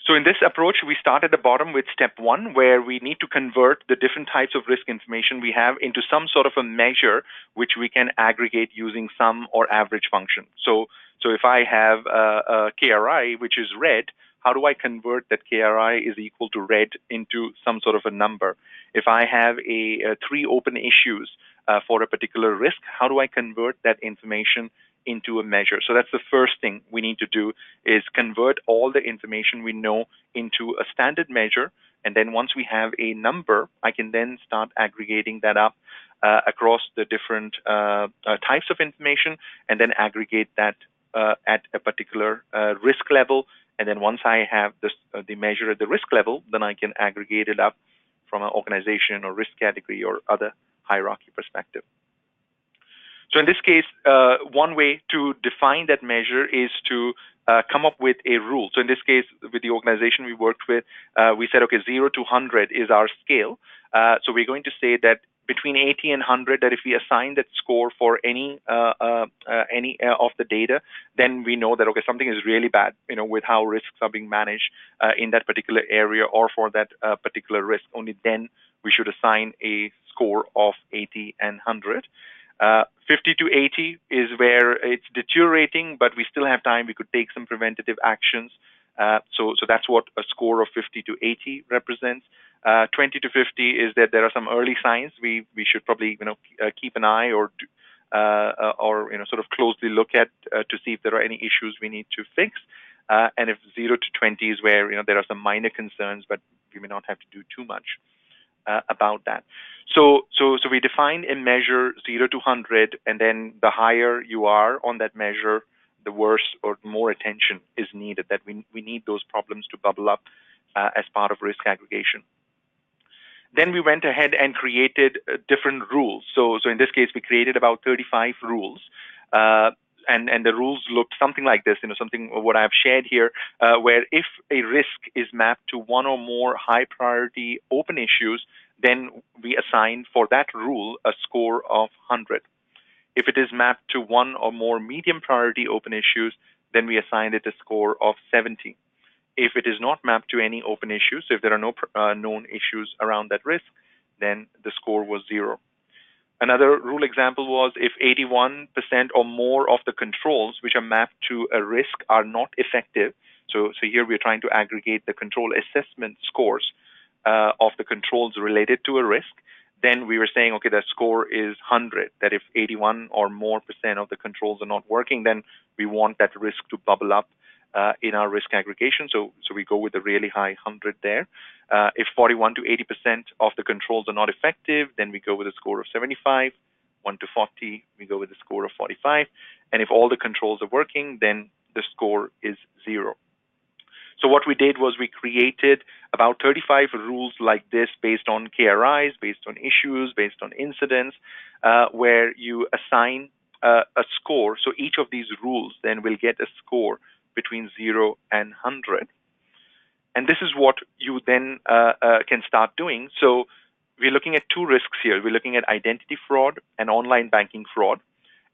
[SPEAKER 1] So in this approach, we start at the bottom with step one, where we need to convert the different types of risk information we have into some sort of a measure which we can aggregate using sum or average function. So if I have a KRI, which is red, how do I convert that KRI is equal to red into some sort of a number? If I have a 3 open issues for a particular risk, how do I convert that information into a measure. So that's the first thing we need to do, is convert all the information we know into a standard measure. And then once we have a number, I can then start aggregating that up across the different types of information, and then aggregate that at a particular risk level. And then once I have this, the measure at the risk level, then I can aggregate it up from an organization or risk category or other hierarchy perspective. So in this case, one way to define that measure is to come up with a rule. So in this case, with the organization we worked with, we said, okay, 0 to 100 is our scale. So we're going to say that between 80 and 100, that if we assign that score for any of the data, then we know that, okay, something is really bad, with how risks are being managed in that particular area or for that particular risk. Only then we should assign a score of 80 and 100. 50 to 80 is where it's deteriorating, but we still have time. We could take some preventative actions. So that's what a score of 50 to 80 represents. 20 to 50 is that there are some early signs we should probably keep an eye or sort of closely look at to see if there are any issues we need to fix. And if 0 to 20 is where there are some minor concerns, but we may not have to do too much about that. So we define a measure 0 to 100, and then the higher you are on that measure, the worse or more attention is needed. That we need those problems to bubble up as part of risk aggregation. Then we went ahead and created different rules. So in this case, we created about 35 rules. And the rules looked something like this, something what I've shared here, where if a risk is mapped to one or more high priority open issues, then we assign for that rule a score of 100. If it is mapped to one or more medium priority open issues, then we assign it a score of 70. If it is not mapped to any open issues, so if there are no known issues around that risk, then the score was 0. Another rule example was if 81% or more of the controls which are mapped to a risk are not effective. So here we're trying to aggregate the control assessment scores of the controls related to a risk. Then we were saying, okay, the score is 100, that if 81 or more % of the controls are not working, then we want that risk to bubble up in our risk aggregation. So we go with a really high 100 there. If 41 to 80% of the controls are not effective, then we go with a score of 75. 1 to 40, we go with a score of 45. And if all the controls are working, then the score is 0. So what we did was we created about 35 rules like this based on KRIs, based on issues, based on incidents, where you assign a score. So each of these rules then will get a score between 0 and 100. And this is what you then can start doing. So we're looking at two risks here. We're looking at identity fraud and online banking fraud.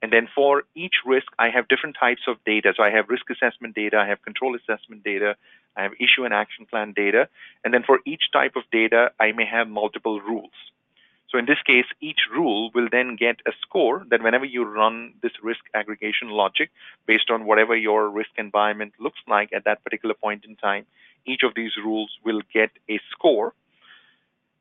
[SPEAKER 1] And then for each risk, I have different types of data. So I have risk assessment data, I have control assessment data, I have issue and action plan data. And then for each type of data, I may have multiple rules. So in this case, each rule will then get a score that whenever you run this risk aggregation logic, based on whatever your risk environment looks like at that particular point in time, each of these rules will get a score.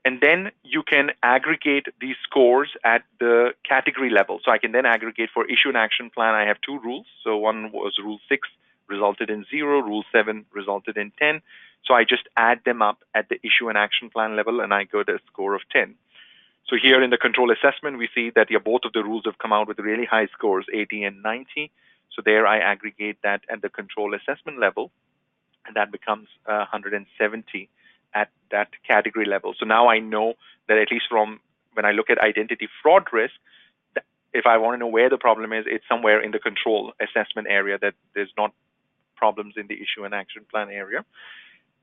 [SPEAKER 1] And then you can aggregate these scores at the category level. So I can then aggregate for issue and action plan. I have two rules. So one was rule 6 resulted in 0, rule 7 resulted in 10. So I just add them up at the issue and action plan level, and I got a score of 10. So here in the control assessment, we see that both of the rules have come out with really high scores, 80 and 90. So there I aggregate that at the control assessment level, and that becomes 170 at that category level. So now I know that at least from when I look at identity fraud risk, if I want to know where the problem is, it's somewhere in the control assessment area, that there's not problems in the issue and action plan area.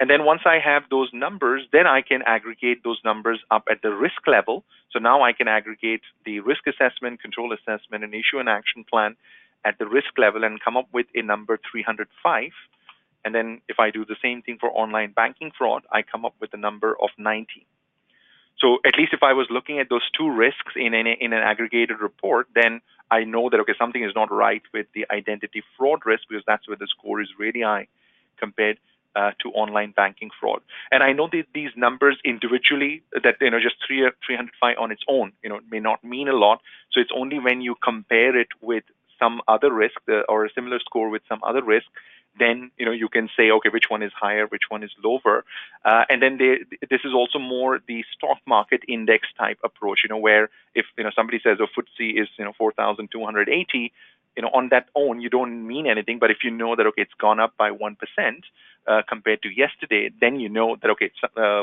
[SPEAKER 1] And then once I have those numbers, then I can aggregate those numbers up at the risk level. So now I can aggregate the risk assessment, control assessment, and issue and action plan at the risk level and come up with a number 305. And then if I do the same thing for online banking fraud, I come up with a number of 90. So at least if I was looking at those two risks in an aggregated report, then I know that, okay, something is not right with the identity fraud risk, because that's where the score is really high compared to online banking fraud. And I know that these numbers individually, that just 305 on its own, may not mean a lot. So it's only when you compare it with some other risk or a similar score with some other risk, then you can say, okay, which one is higher, which one is lower, and then this is also more the stock market index type approach. Where if somebody says, oh, FTSE is 4,280, on that own you don't mean anything, but if you know that okay, it's gone up by 1% compared to yesterday, then you know that okay,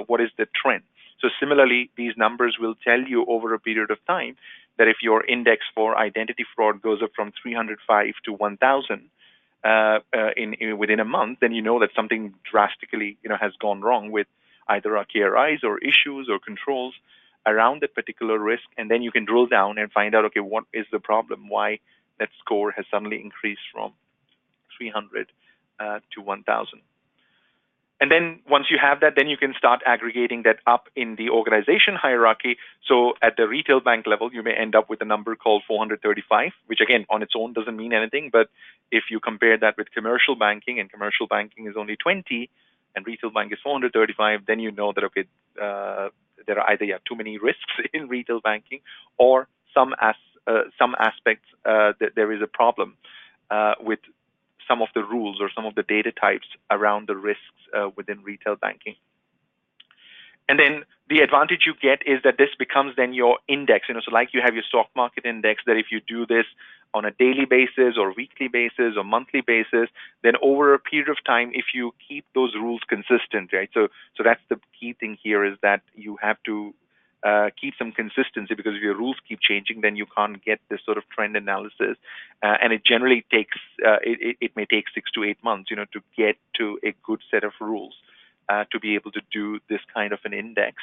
[SPEAKER 1] what is the trend. So similarly, these numbers will tell you over a period of time that if your index for identity fraud goes up from 305 to 1,000 within a month, then you know that something drastically has gone wrong with either our KRIs or issues or controls around that particular risk, and then you can drill down and find out, okay, what is the problem? Why that score has suddenly increased from 300 to 1,000? And then once you have that, then you can start aggregating that up in the organization hierarchy. So at the retail bank level, you may end up with a number called 435, which again, on its own doesn't mean anything. But if you compare that with commercial banking, and commercial banking is only 20, and retail bank is 435, then you know that, okay, there are either too many risks in retail banking, or some aspects that there is a problem with some of the rules or some of the data types around the risks within retail banking. And then the advantage you get is that this becomes then your index. So like you have your stock market index, that if you do this on a daily basis or weekly basis or monthly basis, then over a period of time, if you keep those rules consistent, right? So that's the key thing here, is that you have to keep some consistency, because if your rules keep changing, then you can't get this sort of trend analysis, and it generally takes it may take 6 to 8 months to get to a good set of rules to be able to do this kind of an index,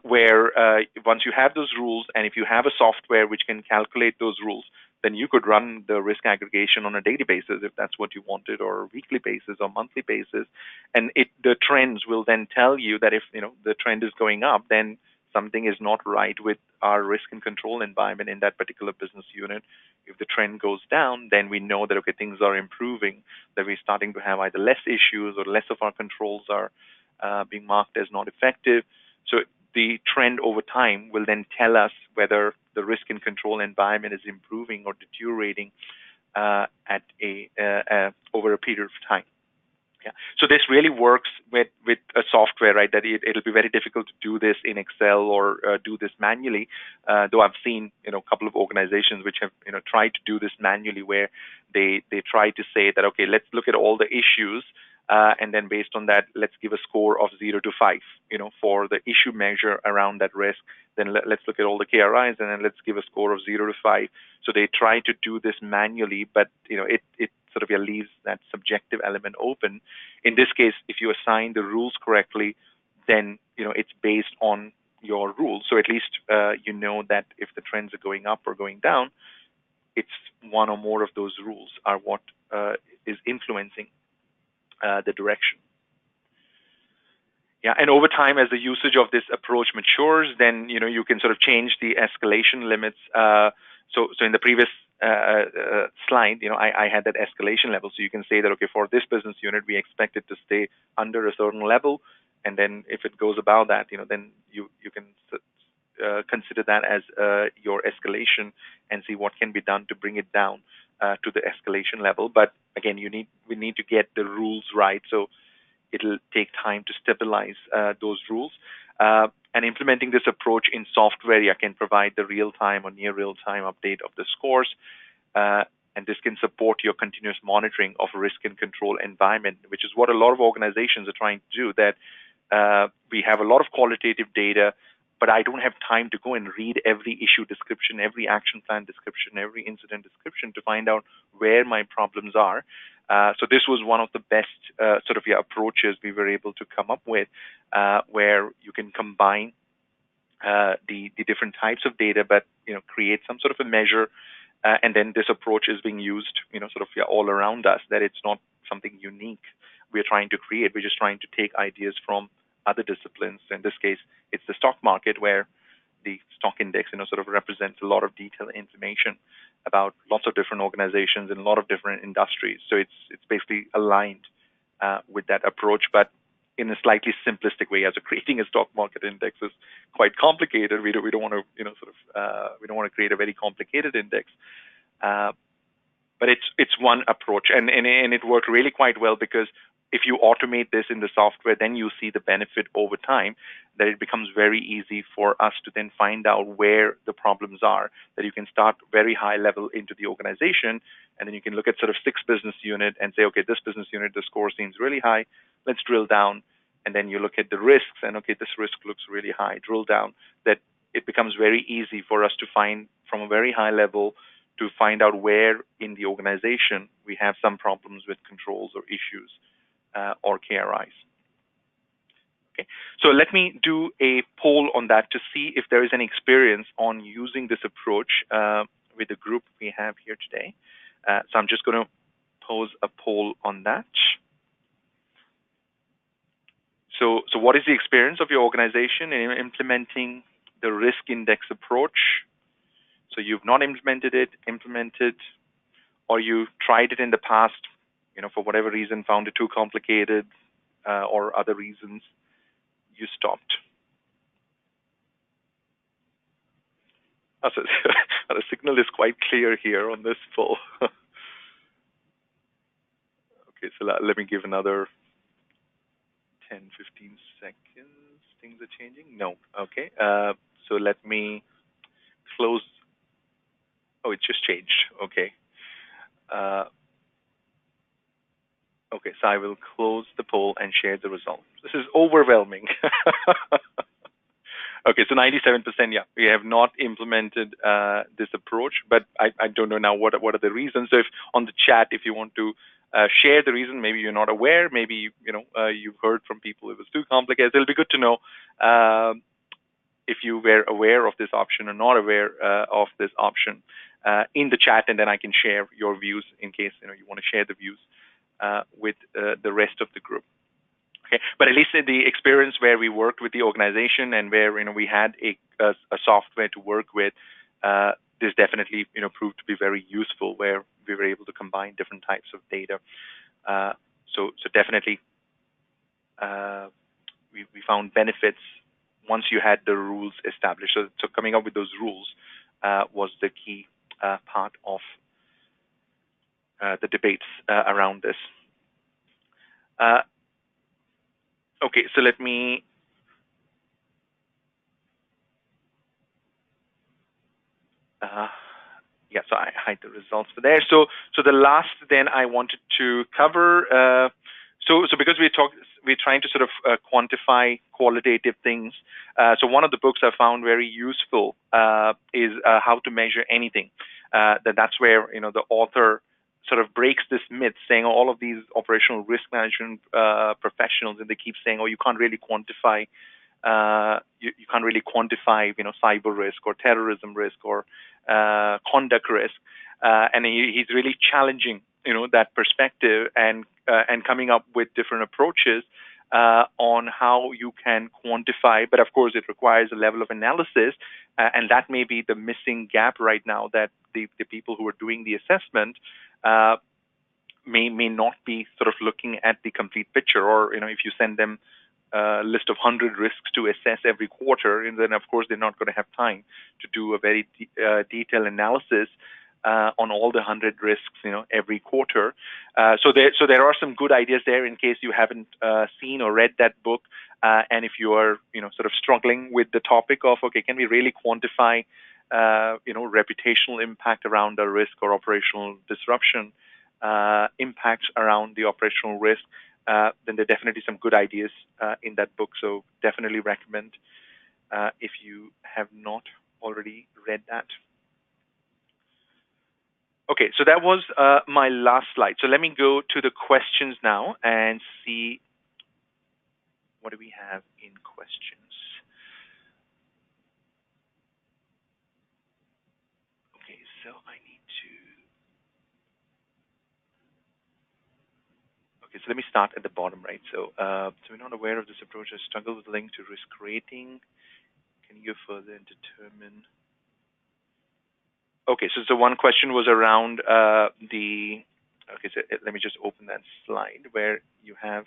[SPEAKER 1] where once you have those rules, and if you have a software which can calculate those rules, then you could run the risk aggregation on a daily basis if that's what you wanted, or a weekly basis or monthly basis, and the trends will then tell you that if the trend is going up, then something is not right with our risk and control environment in that particular business unit. If the trend goes down, then we know that okay, things are improving, that we're starting to have either less issues or less of our controls are being marked as not effective. So the trend over time will then tell us whether the risk and control environment is improving or deteriorating at over a period of time. Yeah. So this really works with a software, right? That it'll be very difficult to do this in Excel or do this manually. Though I've seen a couple of organizations which have tried to do this manually, where they try to say that okay, let's look at all the issues, and then based on that, let's give a score of 0 to 5, for the issue measure around that risk. Then let's look at all the KRIs, and then let's give a score of 0 to 5. So they try to do this manually, but it sort of leaves that subjective element open. In this case, if you assign the rules correctly, then it's based on your rules. So at least you know that if the trends are going up or going down, it's one or more of those rules are what is influencing the direction. Yeah, and over time, as the usage of this approach matures, then you can sort of change the escalation limits. So in the previous slide, I had that escalation level. So you can say that okay, for this business unit, we expect it to stay under a certain level, and then if it goes above that, then you can consider that as your escalation and see what can be done to bring it down to the escalation level. But again, we need to get the rules right. So it'll take time to stabilize those rules. And implementing this approach in software can provide the real-time or near real-time update of the scores. And this can support your continuous monitoring of risk and control environment, which is what a lot of organizations are trying to do, that we have a lot of qualitative data, but I don't have time to go and read every issue description, every action plan description, every incident description to find out where my problems are. So this was one of the best approaches we were able to come up with, where you can combine the different types of data, but create some sort of a measure, and then this approach is being used all around us. That it's not something unique we're trying to create. We're just trying to take ideas from other disciplines. In this case, it's the stock market, where the stock index represents a lot of detailed information about lots of different organizations and a lot of different industries. So it's basically aligned with that approach, but in a slightly simplistic way. As creating a stock market index is quite complicated. We don't want to we don't want to create a very complicated index. but it's one approach, and it worked really quite well, because if you automate this in the software, then you see the benefit over time, that it becomes very easy for us to then find out where the problems are, that you can start very high level into the organization, and then you can look at sort of 6 business unit and say, okay, this business unit, the score seems really high, let's drill down. And then you look at the risks and, okay, this risk looks really high, drill down. That it becomes very easy for us to find from a very high level to find out where in the organization we have some problems with controls or issues or KRIs. Okay, so let me do a poll on that to see if there is any experience on using this approach with the group we have here today. So I'm just going to pose a poll on that. So what is the experience of your organization in implementing the risk index approach? So you've not implemented, or you tried it in the past, for whatever reason, found it too complicated, or other reasons, you stopped. So the signal is quite clear here on this poll. Okay, so let me give another 10, 15 seconds. Things are changing? No. Okay. So let me close. Oh, it just changed. Okay. Okay, so I will close the poll and share the results. This is overwhelming. Okay, so 97%, yeah, we have not implemented this approach, but I don't know now what are the reasons. So if on the chat, if you want to share the reason, maybe you're not aware, maybe you've heard from people it was too complicated. It'll be good to know if you were aware of this option or not aware of this option in the chat, and then I can share your views in case you want to share the views with the rest of the group. Okay, but at least in the experience where we worked with the organization and where we had a software to work with, this definitely proved to be very useful, where we were able to combine different types of data. So definitely we found benefits once you had the rules established. So coming up with those rules was the key part of the debates around this. Okay, so let me yeah, so I hide the results for there. So the last then I wanted to cover. So because we're trying to sort of quantify qualitative things. So one of the books I found very useful is How to Measure Anything. That's where the author sort of breaks this myth, saying all of these operational risk management professionals, and they keep saying, oh, you can't really quantify. You can't really quantify, cyber risk or terrorism risk or conduct risk, and he's really challenging, that perspective and coming up with different approaches on how you can quantify. But of course, it requires a level of analysis, and that may be the missing gap right now, that the people who are doing the assessment may not be sort of looking at the complete picture, or if you send them a list of 100 risks to assess every quarter, and then of course they're not going to have time to do a very detailed analysis on all the 100 risks, every quarter. So there are some good ideas there in case you haven't seen or read that book, and if you are sort of struggling with the topic of, okay, can we really quantify reputational impact around a risk or operational disruption impacts around the operational risk, then there are definitely some good ideas in that book. So definitely recommend if you have not already read that. Okay, so that was my last slide. So let me go to the questions now and see what do we have in questions. Okay, so I need to. Okay, so let me start at the bottom, right? So, so we're not aware of this approach. I struggle with the link to risk rating. Can you go further and determine? Okay, so one question was around the. Okay, so let me just open that slide where you have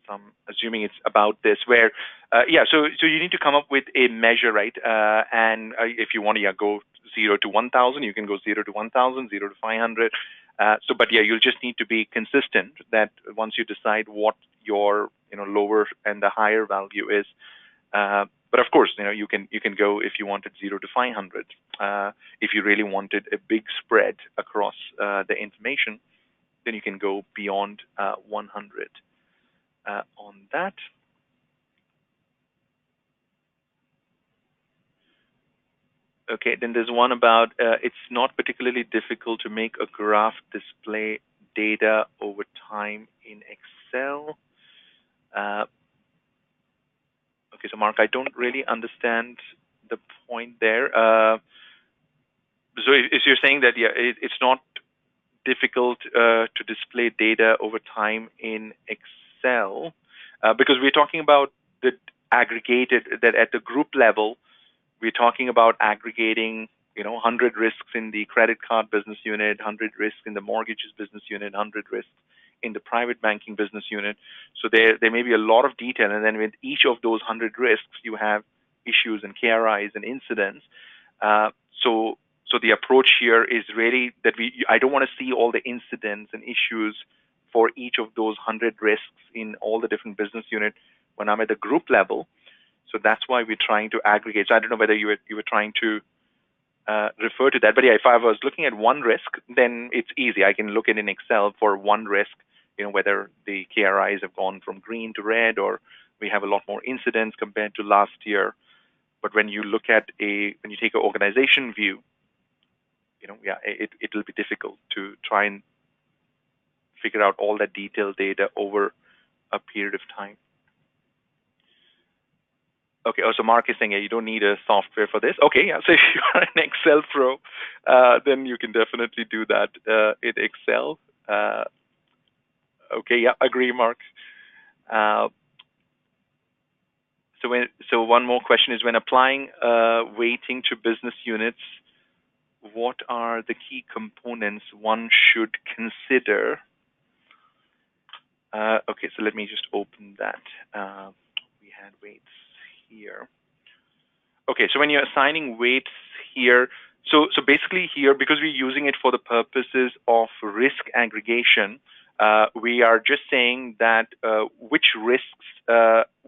[SPEAKER 1] So I'm assuming it's about this. Where, yeah. So you need to come up with a measure, right? And if you want to, yeah, go 0 to 1,000, you can go 0 to 1,000, 0 to 500. But yeah, you'll just need to be consistent. That once you decide what your lower and the higher value is, but of course, you can go if you wanted 0 to 500. If you really wanted a big spread across the information, then you can go beyond 100 on that. Okay, then there's one about it's not particularly difficult to make a graph display data over time in Excel. Uh, okay, so Mark, I don't really understand the point there. So if you're saying that, yeah, it's not difficult to display data over time in Excel, because we're talking about the aggregated, that at the group level, we're talking about aggregating, 100 risks in the credit card business unit, 100 risks in the mortgages business unit, 100 risks in the private banking business unit. So there may be a lot of detail, and then with each of those 100 risks, you have issues and KRIs and incidents. Uh, so so the approach here is really that I don't want to see all the incidents and issues for each of those 100 risks in all the different business units when I'm at the group level. So that's why we're trying to aggregate. So I don't know whether you were trying to refer to that, but yeah, if I was looking at one risk, then it's easy. I can look at in Excel for one risk, whether the KRIs have gone from green to red, or we have a lot more incidents compared to last year. But when you look at when you take an organization view, yeah, it'll be difficult to try and figure out all that detailed data over a period of time. Okay. Oh, so Mark is saying, yeah, you don't need a software for this. Okay. Yeah. So if you're an Excel pro, then you can definitely do that in Excel. Okay. Yeah. Agree, Mark. Uh, so one more question is, when applying weighting to business units, what are the key components one should consider? Okay. So let me just open that. We had weights here. Okay, so when you're assigning weights here, so basically here, because we're using it for the purposes of risk aggregation, we are just saying that which risks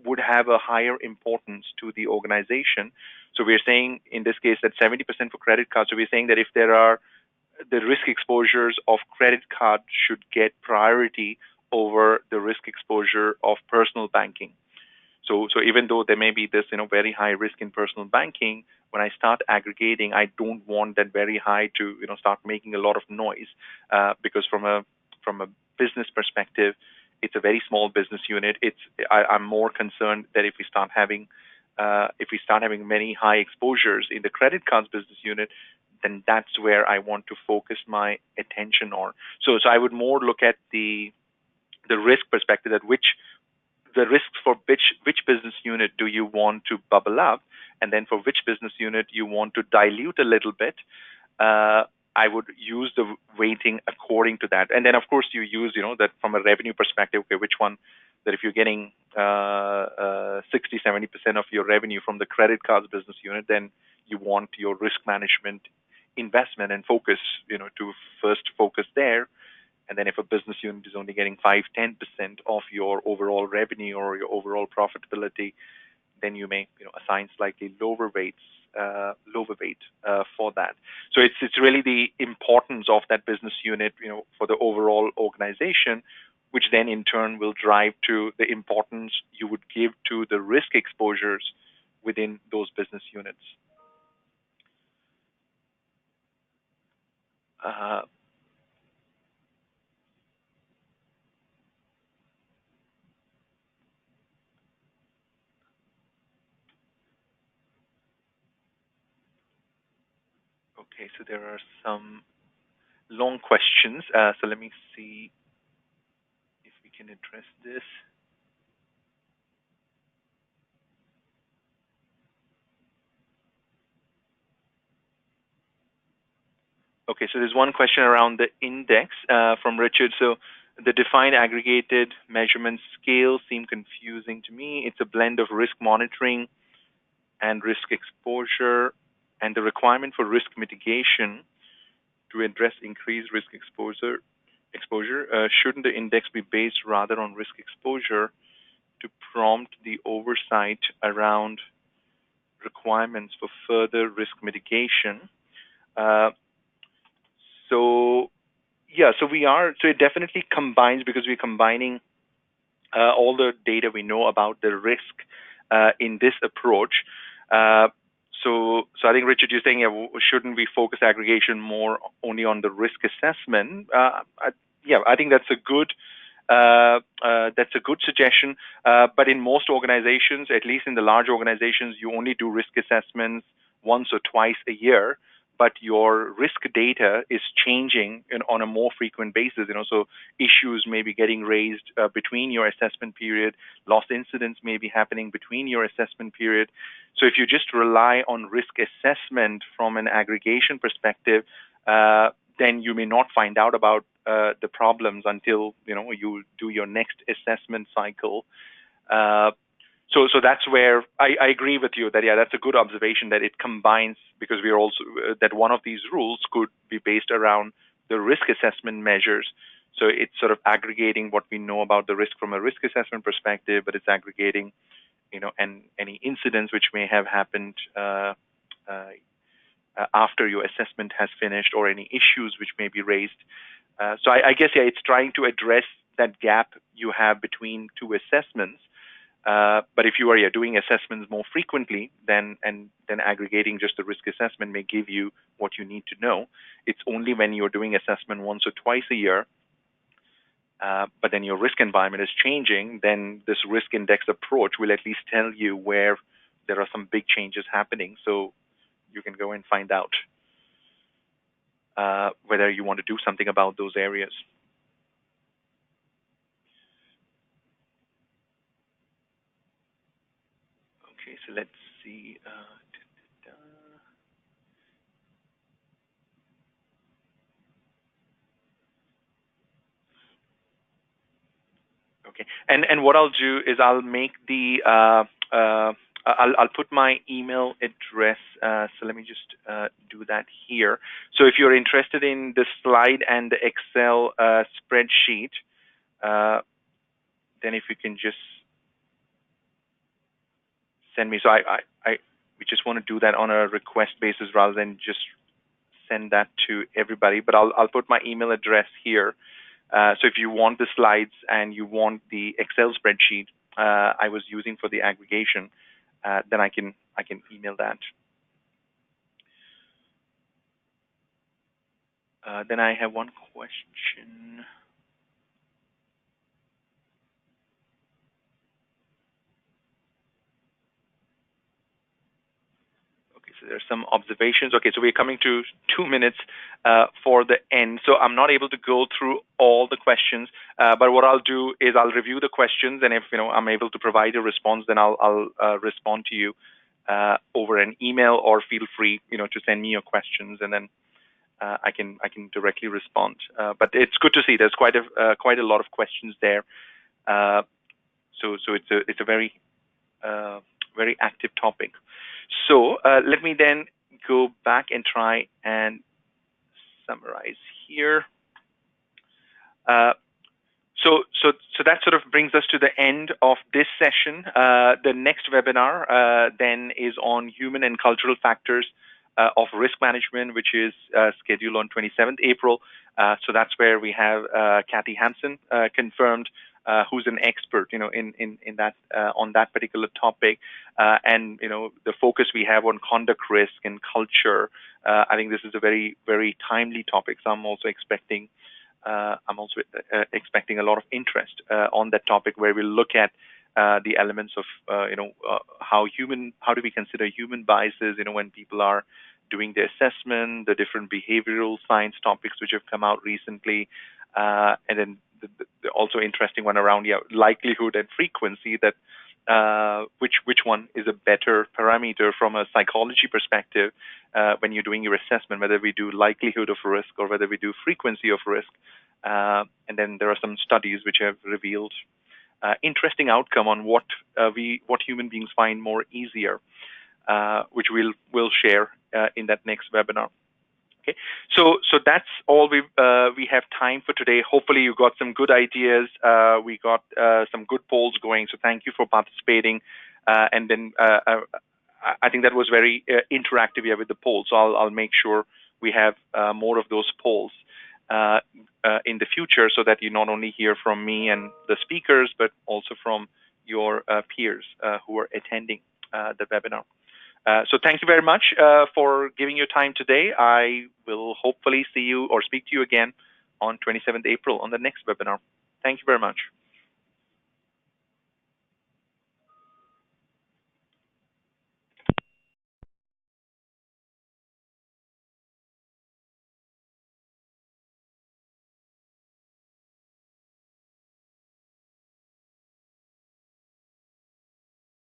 [SPEAKER 1] would have a higher importance to the organization. So we're saying in this case that 70% for credit cards. So we're saying that if there are the risk exposures of credit card should get priority over the risk exposure of personal banking. So even though there may be this, very high risk in personal banking, when I start aggregating, I don't want that very high to, start making a lot of noise, because from a business perspective, it's a very small business unit. I'm more concerned that if we start having many high exposures in the credit cards business unit, then that's where I want to focus my attention on. So I would more look at the risk perspective, that the risks for which business unit do you want to bubble up, and then for which business unit you want to dilute a little bit. I would use the weighting according to that, and then of course you use that from a revenue perspective. Okay, which one, that if you're getting 60-70% of your revenue from the credit cards business unit, then you want your risk management investment and focus to first focus there. And then if a business unit is only getting 5-10% of your overall revenue or your overall profitability, then you may assign slightly lower weight for that. So it's really the importance of that business unit for the overall organization, which then in turn will drive to the importance you would give to the risk exposures within those business units. Okay, so there are some long questions. So let me see if we can address this. Okay, so there's one question around the index from Richard. So The defined aggregated measurement scale seem confusing to me. It's a blend of risk monitoring and risk exposure, and the requirement for risk mitigation to address increased risk exposure. Shouldn't the index be based rather on risk exposure to prompt the oversight around requirements for further risk mitigation? Uh, so yeah, so it definitely combines, because we're combining all the data we know about the risk in this approach. Uh, so I think, Richard, you're saying, yeah, shouldn't we focus aggregation more only on the risk assessment? Yeah, I think that's a good suggestion. But in most organizations, at least in the large organizations, you only do risk assessments once or twice a year, but your risk data is changing on a more frequent basis. So issues may be getting raised between your assessment period. Lost incidents may be happening between your assessment period. So if you just rely on risk assessment from an aggregation perspective, then you may not find out about the problems until you do your next assessment cycle. So that's where I agree with you that, yeah, that's a good observation, that it combines, because we are also that one of these rules could be based around the risk assessment measures. So it's sort of aggregating what we know about the risk from a risk assessment perspective, but it's aggregating and any incidents which may have happened after your assessment has finished, or any issues which may be raised. So I guess, yeah, it's trying to address that gap you have between two assessments. But if you are doing assessments more frequently, then aggregating just the risk assessment may give you what you need to know. It's only when you're doing assessment once or twice a year, but then your risk environment is changing, then this risk index approach will at least tell you where there are some big changes happening. So you can go and find out whether you want to do something about those areas. Okay, so let's see. Okay, and what I'll do is I'll make the I'll put my email address. So let me just do that here. So if you're interested in the slide and the Excel spreadsheet, then if you can just send me. So we just want to do that on a request basis rather than just send that to everybody. But I'll put my email address here. So if you want the slides and you want the Excel spreadsheet I was using for the aggregation, then I can email that. Then I have one question. Okay, so there's some observations. Okay, so we're coming to 2 minutes for the end. So I'm not able to go through all the questions, but what I'll do is I'll review the questions, and if I'm able to provide a response, then I'll respond to you over an email, or feel free to send me your questions, and then I can directly respond. But it's good to see there's quite a lot of questions there. So it's a very very active topic. So let me then go back and try and summarize here. So that sort of brings us to the end of this session. The next webinar then is on human and cultural factors of risk management, which is scheduled on 27th April. So that's where we have Kathy Hansen confirmed, who's an expert, in that on that particular topic, and the focus we have on conduct risk and culture. I think this is a very, very timely topic. So I'm also expecting a lot of interest on that topic, where we'll look at the elements of how do we consider human biases when people are doing the assessment, the different behavioral science topics which have come out recently, and then the also interesting one around likelihood and frequency, that which one is a better parameter from a psychology perspective when you're doing your assessment, whether we do likelihood of risk or whether we do frequency of risk. And then there are some studies which have revealed interesting outcome on what human beings find more easier, which we'll share in that next webinar. Okay, so that's all we have time for today. Hopefully you got some good ideas. We got some good polls going. So thank you for participating. And then I think that was very interactive here with the polls. So I'll make sure we have more of those polls in the future, so that you not only hear from me and the speakers, but also from your peers who are attending the webinar. So thank you very much for giving your time today. I will hopefully see you or speak to you again on 27th April on the next webinar. Thank you very much.